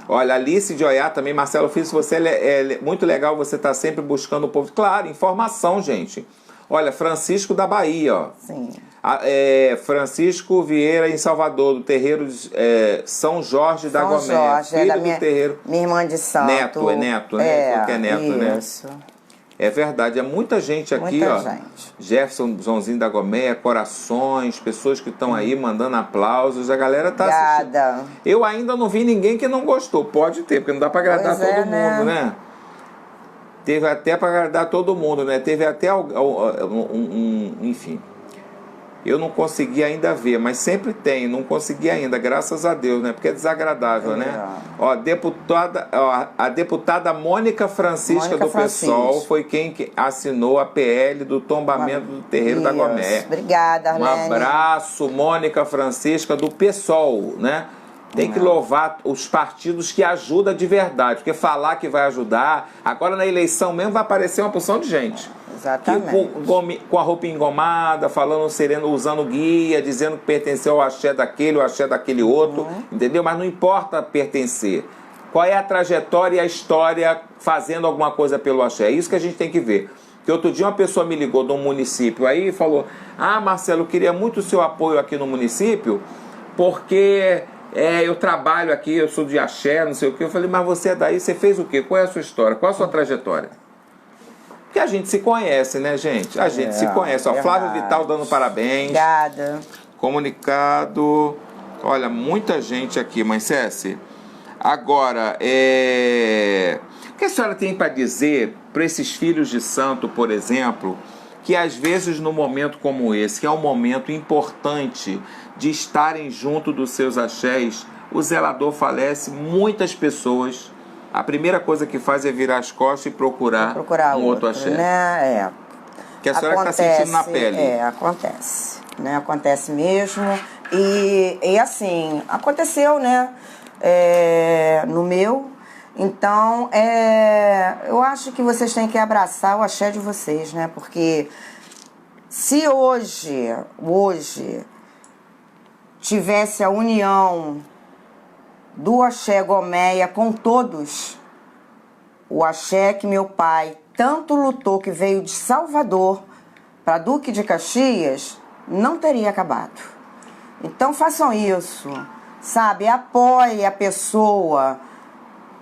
Olha, Alice de Oiá também, Marcelo Filho, você é muito legal, você está sempre buscando o povo. Claro, informação, gente. Olha, Francisco da Bahia, ó. Sim. Francisco Vieira em Salvador, do terreiro de São Jorge da Goméia. São Jorge, filho do terreiro. Minha irmã de santo. Neto, né? Porque é neto, isso. Né? É verdade, é muita gente aqui, muita ó. Gente. Jefferson Zonzinho da Goméia, corações, pessoas que estão aí mandando aplausos, a galera tá assistindo. Eu ainda não vi ninguém que não gostou, pode ter, porque não dá para agradar todo mundo, né? Teve até para agradar todo mundo, né? Teve até enfim. Eu não consegui ainda ver, mas sempre tem, não consegui ainda, graças a Deus, né? Porque é desagradável, né? Ó, a deputada Mônica Francisca do PSOL foi quem assinou a PL do tombamento do terreiro da Goméia. Obrigada, Arlene. Um abraço, Mônica Francisca do PSOL, né? Tem que louvar os partidos que ajudam de verdade, porque falar que vai ajudar, agora na eleição mesmo vai aparecer uma porção de gente. Exatamente. Com a roupa engomada, falando sereno, usando guia, dizendo que pertenceu ao axé daquele, ao axé daquele outro, entendeu? Mas não importa pertencer. Qual é a trajetória e a história fazendo alguma coisa pelo axé? É isso que a gente tem que ver. Que outro dia uma pessoa me ligou de um município aí e falou: Marcelo, eu queria muito o seu apoio aqui no município, porque eu trabalho aqui, eu sou de axé, não sei o quê. Eu falei: mas você é daí, você fez o quê? Qual é a sua história? Qual é a sua trajetória? Que a gente se conhece, né, gente? A gente se conhece. Ó, Flávio Vital dando parabéns. Obrigada. Comunicado. Olha, muita gente aqui, mãe Céci. Agora, o que a senhora tem para dizer para esses filhos de santo, por exemplo, que às vezes num momento como esse, que é um momento importante de estarem junto dos seus axés, o zelador falece, muitas pessoas, a primeira coisa que faz é virar as costas e procurar um outro axé. Né? Que a senhora está sentindo na pele. Acontece. Né? Acontece mesmo. E assim, aconteceu, né? No meu. Então, eu acho que vocês têm que abraçar o axé de vocês, né? Porque se hoje tivesse a união do axé Gomeia com todos, o axé que meu pai tanto lutou, que veio de Salvador para Duque de Caxias, não teria acabado. Então façam isso, sabe? Apoie a pessoa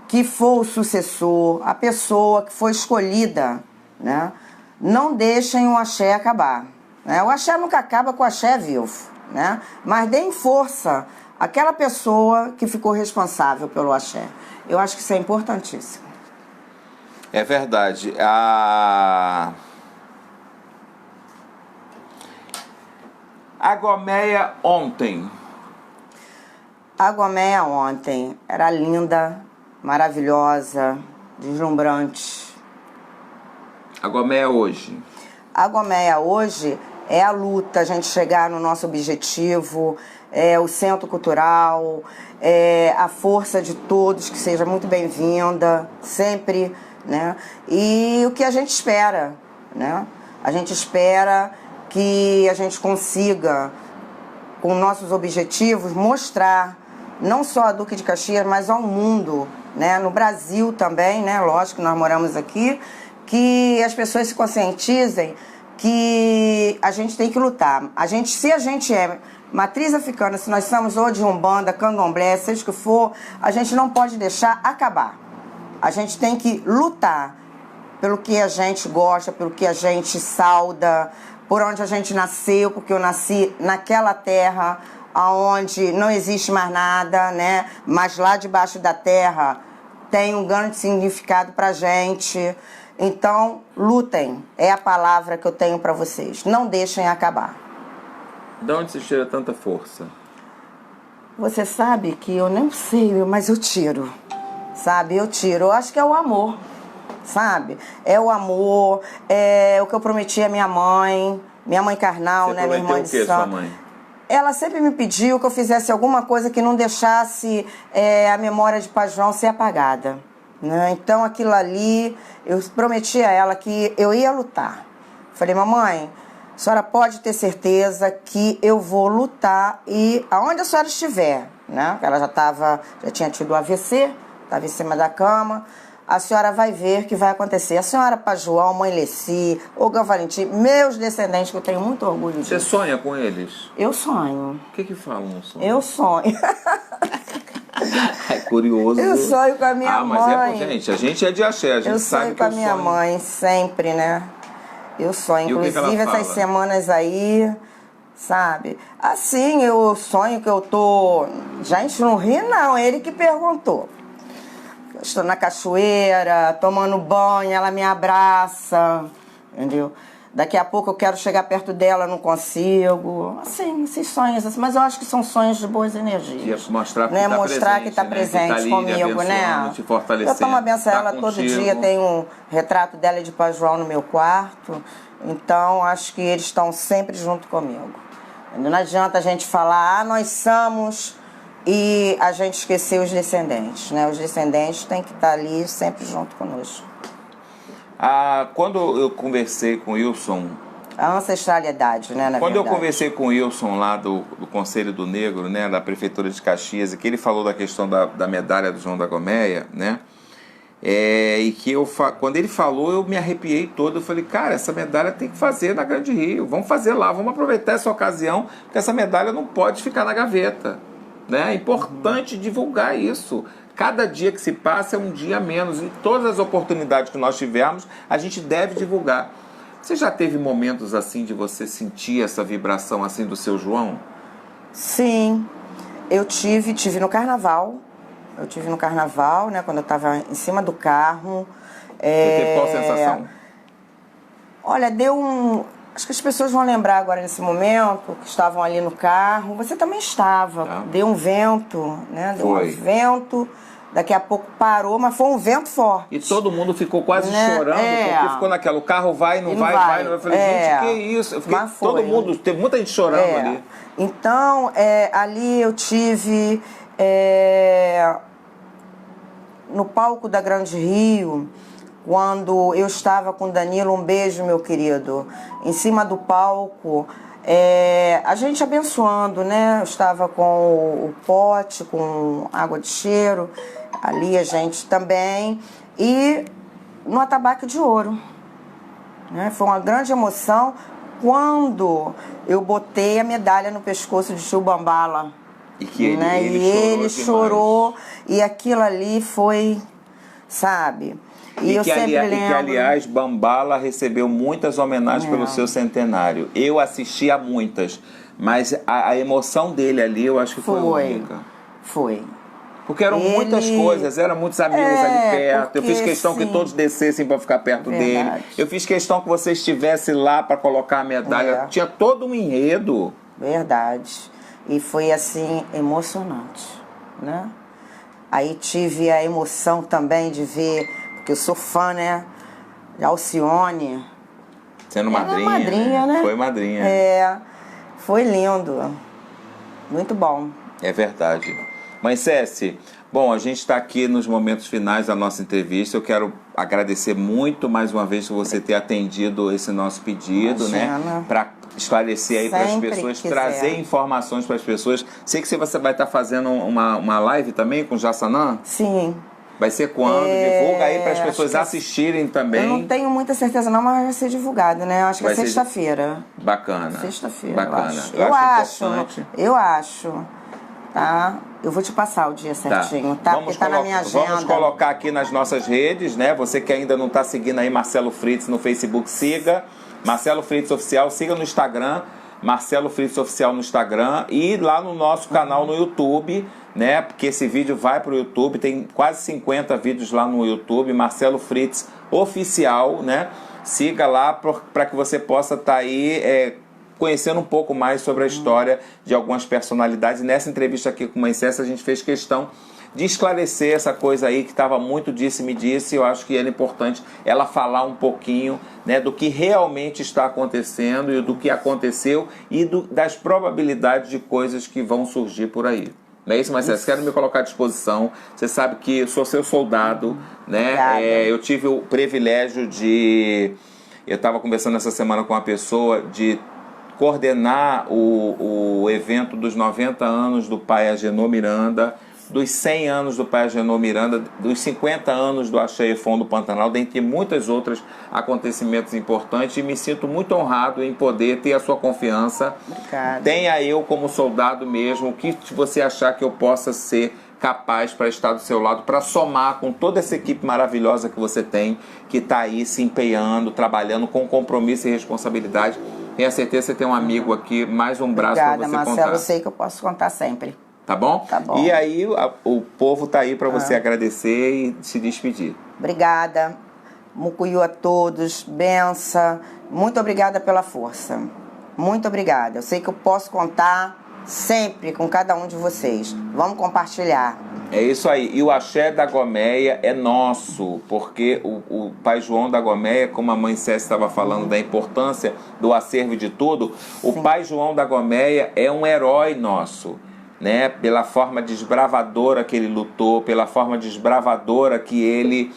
que for o sucessor, a pessoa que foi escolhida, né? Não deixem o axé acabar, né? O axé nunca acaba com o axé vivo, né? Mas deem força àquela pessoa que ficou responsável pelo axé. Eu acho que isso é importantíssimo. É verdade. A Gomeia ontem. A Gomeia ontem era linda, maravilhosa, deslumbrante. A Gomeia hoje. A Gomeia hoje é a luta, a gente chegar no nosso objetivo, o centro cultural, a força de todos, que seja muito bem-vinda, sempre, né? E o que a gente espera, né? A gente espera que a gente consiga, com nossos objetivos, mostrar não só a Duque de Caxias, mas ao mundo, né? No Brasil também, né? Lógico que nós moramos aqui, que as pessoas se conscientizem que a gente tem que lutar. Se a gente é matriz africana, se nós somos ou de Umbanda, Candomblé, seja o que for, a gente não pode deixar acabar. A gente tem que lutar pelo que a gente gosta, pelo que a gente sauda, por onde a gente nasceu, porque eu nasci naquela terra onde não existe mais nada, né? Mas lá debaixo da terra tem um grande significado pra gente. Então, lutem, é a palavra que eu tenho para vocês. Não deixem acabar. De onde se tira tanta força? Você sabe que eu não sei, mas eu tiro. Sabe, eu tiro. Eu acho que é o amor, sabe? É o amor, é o que eu prometi à minha mãe carnal, Você né? Minha irmã de santo. Sua mãe? Ela sempre me pediu que eu fizesse alguma coisa que não deixasse a memória de Pai João ser apagada. Né? Então aquilo ali, eu prometi a ela que eu ia lutar. Falei, mamãe, a senhora pode ter certeza que eu vou lutar e aonde a senhora estiver, né? Ela já tinha tido AVC, estava em cima da cama, a senhora vai ver que vai acontecer. A senhora Pai João, mãe Leci, Olga Valentim, meus descendentes, que eu tenho muito orgulho disso. Você sonha com eles? Eu sonho. O que falam no sonho? Eu sonho. É curioso. Eu sonho com a minha mãe. Mas gente, a gente é de axé, a gente sabe que eu sonho. Eu sonho com a minha mãe, sempre, né? Eu sonho, inclusive essas semanas aí, sabe? Assim, eu sonho que eu tô... Gente, não ri não, ele que perguntou. Eu estou na cachoeira, tomando banho, ela me abraça, entendeu? Daqui a pouco eu quero chegar perto dela, não consigo. Assim, esses sonhos, assim, mas eu acho que são sonhos de boas energias. E mostrar que né? está mostrar presente, que está presente, que tá ali, comigo, né? Te fortalecendo, eu tomo a benção tá ela contigo. todo dia, tem um retrato dela de Pai João no meu quarto. Então, acho que eles estão sempre junto comigo. Não adianta a gente falar, nós somos, e a gente esquecer os descendentes, né? Os descendentes têm que estar ali sempre junto conosco. Quando eu conversei com o Wilson... A ancestralidade, né, Quando eu conversei com o Wilson lá do Conselho do Negro, né, da Prefeitura de Caxias, e que ele falou da questão da medalha do João da Gomeia, né? E que quando ele falou, eu me arrepiei todo. Eu falei, cara, essa medalha tem que fazer na Grande Rio. Vamos fazer lá, vamos aproveitar essa ocasião, porque essa medalha não pode ficar na gaveta. Né? É importante divulgar isso. Cada dia que se passa é um dia a menos. E todas as oportunidades que nós tivermos, a gente deve divulgar. Você já teve momentos assim de você sentir essa vibração assim do seu João? Sim, eu tive no carnaval. Eu tive no carnaval, né? Quando eu estava em cima do carro. Você teve qual sensação? Olha, deu um... Acho que as pessoas vão lembrar agora nesse momento que estavam ali no carro. Você também estava. Tá. Deu um vento, né? Deu Foi. um vento. Daqui a pouco parou, mas foi um vento forte. E todo mundo ficou quase Né? chorando, porque ficou naquela, o carro vai, não vai, vai, não vai. Eu falei, gente, que isso? Eu fiquei, Mas foi. todo mundo, teve muita gente chorando ali. Então, ali eu tive no palco da Grande Rio, quando eu estava com o Danilo, um beijo, meu querido, em cima do palco, a gente abençoando, né? Eu estava com o pote, com água de cheiro, ali a gente também, e no atabaque de ouro, né? Foi uma grande emoção quando eu botei a medalha no pescoço de Tio Bambala. E que ele, né? Ele chorou, e aquilo ali foi, sabe? E eu sempre lembro. E que, aliás, Bambala recebeu muitas homenagens pelo seu centenário. Eu assisti a muitas, mas a emoção dele ali eu acho que foi única. Foi. Porque eram muitas coisas, eram muitos amigos ali perto. Eu fiz questão que todos descessem para ficar perto dele. Eu fiz questão que você estivesse lá para colocar a medalha. Tinha todo um enredo. Verdade. E foi assim, emocionante, né? Aí tive a emoção também de ver, porque eu sou fã, né? De Alcione. Sendo madrinha. Madrinha, né? Foi madrinha. Foi lindo. Muito bom. É verdade. Mãe Céci, bom, a gente está aqui nos momentos finais da nossa entrevista. Eu quero agradecer muito mais uma vez por você ter atendido esse nosso pedido, né? Para esclarecer aí para as pessoas, trazer informações para as pessoas. Sei que você vai estar fazendo uma live também com o Jassanã? Sim. Vai ser quando? Divulga aí para as pessoas assistirem também. Eu não tenho muita certeza não, mas vai ser divulgado, né? Eu acho que é sexta-feira. Bacana. Sexta-feira, bacana. Eu acho. Tá? Eu vou te passar o dia certinho, tá? Porque tá na minha agenda. Vamos colocar aqui nas nossas redes, né? Você que ainda não tá seguindo aí Marcelo Fritz no Facebook, siga. Marcelo Fritz Oficial, siga no Instagram. Marcelo Fritz Oficial no Instagram. E lá no nosso canal no YouTube, né? Porque esse vídeo vai pro YouTube. Tem quase 50 vídeos lá no YouTube. Marcelo Fritz Oficial, né? Siga lá para que você possa estar aí conhecendo um pouco mais sobre a história de algumas personalidades. E nessa entrevista aqui com a Mãe Céci, a gente fez questão de esclarecer essa coisa aí que estava muito disse-me-disse. Eu acho que era importante ela falar um pouquinho, né, do que realmente está acontecendo e do que aconteceu e das probabilidades de coisas que vão surgir por aí. Não é isso, Mãe Céci? Quero me colocar à disposição. Você sabe que eu sou seu soldado, né? Eu tive o privilégio de... Eu estava conversando essa semana com uma pessoa de coordenar o evento dos 90 anos do pai Agenor Miranda, dos 100 anos do pai Agenor Miranda, dos 50 anos do Axé e Fom do Pantanal, dentre muitos outros acontecimentos importantes, e me sinto muito honrado em poder ter a sua confiança. Obrigada. Tenha eu como soldado mesmo, o que você achar que eu possa ser capaz para estar do seu lado, para somar com toda essa equipe maravilhosa que você tem, que está aí se empenhando, trabalhando com compromisso e responsabilidade. Tenho a certeza que você tem um amigo aqui, mais um braço para você Marcelo, contar. Marcelo, eu sei que eu posso contar sempre. Tá bom? Tá bom. E aí o povo tá aí para você agradecer e se despedir. Obrigada. Mucuyu a todos. Benção. Muito obrigada pela força. Muito obrigada. Eu sei que eu posso contar sempre com cada um de vocês. Vamos compartilhar. É isso aí. E o axé da Goméia é nosso, porque o pai João da Goméia, como a mãe Céci estava falando da importância do acervo de tudo, o pai João da Goméia é um herói nosso, né? Pela forma desbravadora que ele lutou, pela forma desbravadora que ele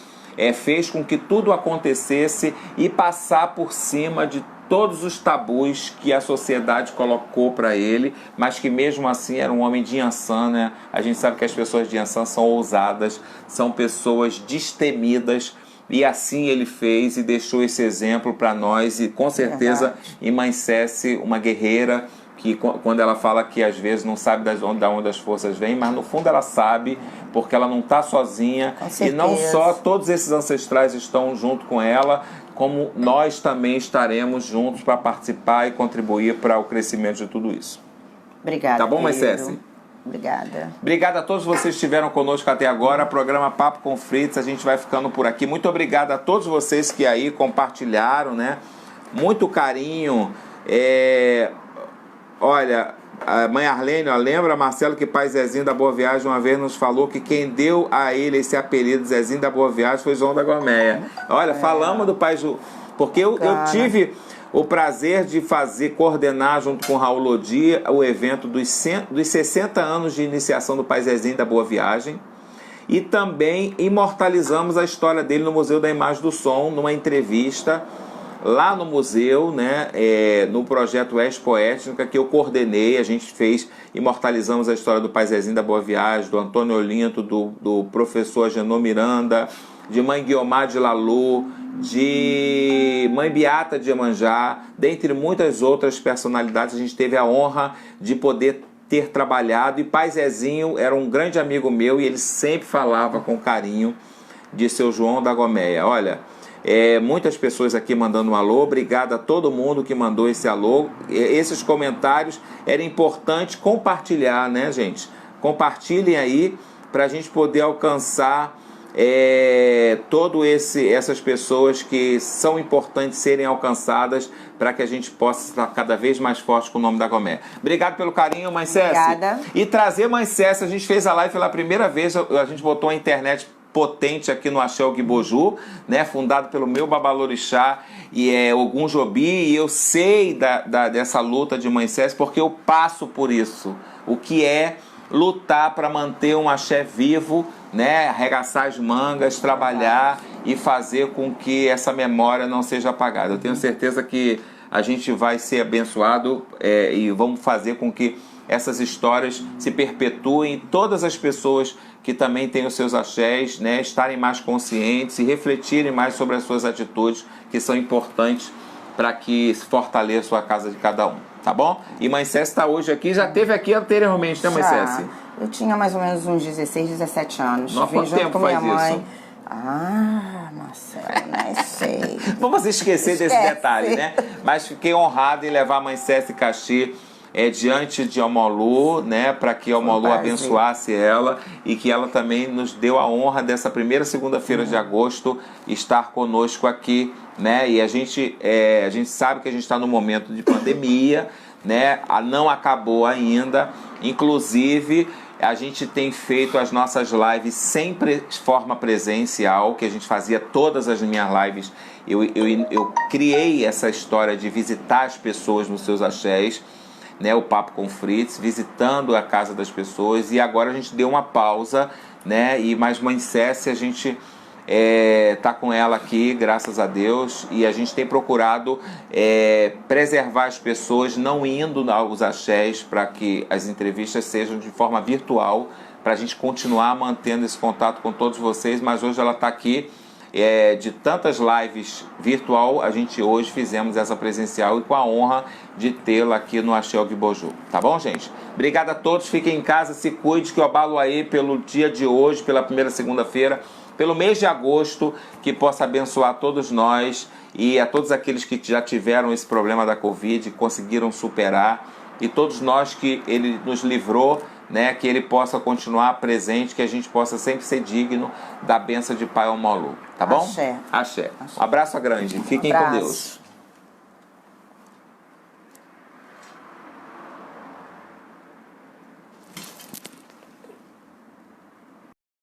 fez com que tudo acontecesse e passar por cima de todos os tabus que a sociedade colocou para ele, mas que mesmo assim era um homem de Inhaçã, né? A gente sabe que as pessoas de Inhaçã são ousadas, são pessoas destemidas, e assim ele fez e deixou esse exemplo para nós, e com certeza em Mãe Céci, uma guerreira, que quando ela fala que às vezes não sabe da onde as forças vêm, mas no fundo ela sabe, porque ela não está sozinha, e não só todos esses ancestrais estão junto com ela, como nós também estaremos juntos para participar e contribuir para o crescimento de tudo isso. Obrigada, Tá bom, Mãe querido. Céci? Obrigada. Obrigado a todos vocês que estiveram conosco até agora. Programa Papo com Fritz, a gente vai ficando por aqui. Muito obrigado a todos vocês que aí compartilharam, né? Muito carinho. Olha, a mãe Arlene, ó, lembra, Marcelo, que pai Zezinho da Boa Viagem uma vez nos falou que quem deu a ele esse apelido Zezinho da Boa Viagem foi João da Gomeia. Olha, falamos do pai Ju, porque eu tive o prazer de coordenar junto com o Raul Lodi o evento dos 60 anos de iniciação do pai Zezinho da Boa Viagem, e também imortalizamos a história dele no Museu da Imagem do Som, numa entrevista lá no museu, né, no projeto Expo Étnica, que eu coordenei. A gente imortalizamos a história do pai Zezinho da Boa Viagem, do Antônio Olinto, do professor Agenor Miranda, de mãe Guiomar de Lalu, de mãe Beata de Iemanjá, dentre muitas outras personalidades. A gente teve a honra de poder ter trabalhado, e pai Zezinho era um grande amigo meu, e ele sempre falava com carinho de seu João da Gomeia. Olha, muitas pessoas aqui mandando um alô, obrigado a todo mundo que mandou esse alô. Esses comentários era importante compartilhar, né, gente? Compartilhem aí para a gente poder alcançar essas pessoas que são importantes serem alcançadas, para que a gente possa estar cada vez mais forte com o nome da Gomeia. Obrigado pelo carinho, Mãe Céci. Obrigada. E trazer Mãe Céci, a gente fez a live pela primeira vez, a gente botou a internet potente aqui no Axé Ogboju, né, fundado pelo meu babalorixá, e Ogum Jobi, e eu sei dessa luta de Mãe Céci, porque eu passo por isso. O que é lutar para manter um axé vivo, né, arregaçar as mangas, trabalhar e fazer com que essa memória não seja apagada. Eu tenho certeza que a gente vai ser abençoado, e vamos fazer com que essas histórias se perpetuem, todas as pessoas que também têm os seus axés, né, estarem mais conscientes e refletirem mais sobre as suas atitudes, que são importantes para que se fortaleça a casa de cada um. Tá bom? E Mãe Céci está hoje aqui, já esteve aqui anteriormente, né, Mãe Céci? Eu tinha mais ou menos uns 16, 17 anos. Nossa, quanto tempo faz isso? Marcelo, nem sei. Vamos esquecer desse detalhe, né? Mas fiquei honrado em levar a Mãe Céci Caxi diante de Omolu, né, para que Omolu abençoasse ela, e que ela também nos deu a honra dessa primeira segunda-feira de agosto estar conosco aqui, né? E a gente sabe que a gente está num momento de pandemia, né? Não acabou ainda. Inclusive, a gente tem feito as nossas lives sempre de forma presencial, que a gente fazia todas as minhas lives. Eu criei essa história de visitar as pessoas nos seus axés, né, o Papo com Fritz, visitando a casa das pessoas, e agora a gente deu uma pausa, né, mas Mãe Céci, a gente tá com ela aqui, graças a Deus, e a gente tem procurado preservar as pessoas, não indo aos axés, para que as entrevistas sejam de forma virtual, para a gente continuar mantendo esse contato com todos vocês. Mas hoje ela está aqui, de tantas lives virtual, a gente hoje fizemos essa presencial, e com a honra de tê-la aqui no Axé Ogboju. Tá bom, gente? Obrigado a todos, fiquem em casa, se cuide, que eu abalo aí pelo dia de hoje, pela primeira segunda-feira, pelo mês de agosto, que possa abençoar todos nós e a todos aqueles que já tiveram esse problema da Covid e conseguiram superar, e todos nós que Ele nos livrou, né, que Ele possa continuar presente, que a gente possa sempre ser digno da bênção de Pai Omolu. Tá bom? Axé. Axé. Um abraço grande. Fiquem com Deus.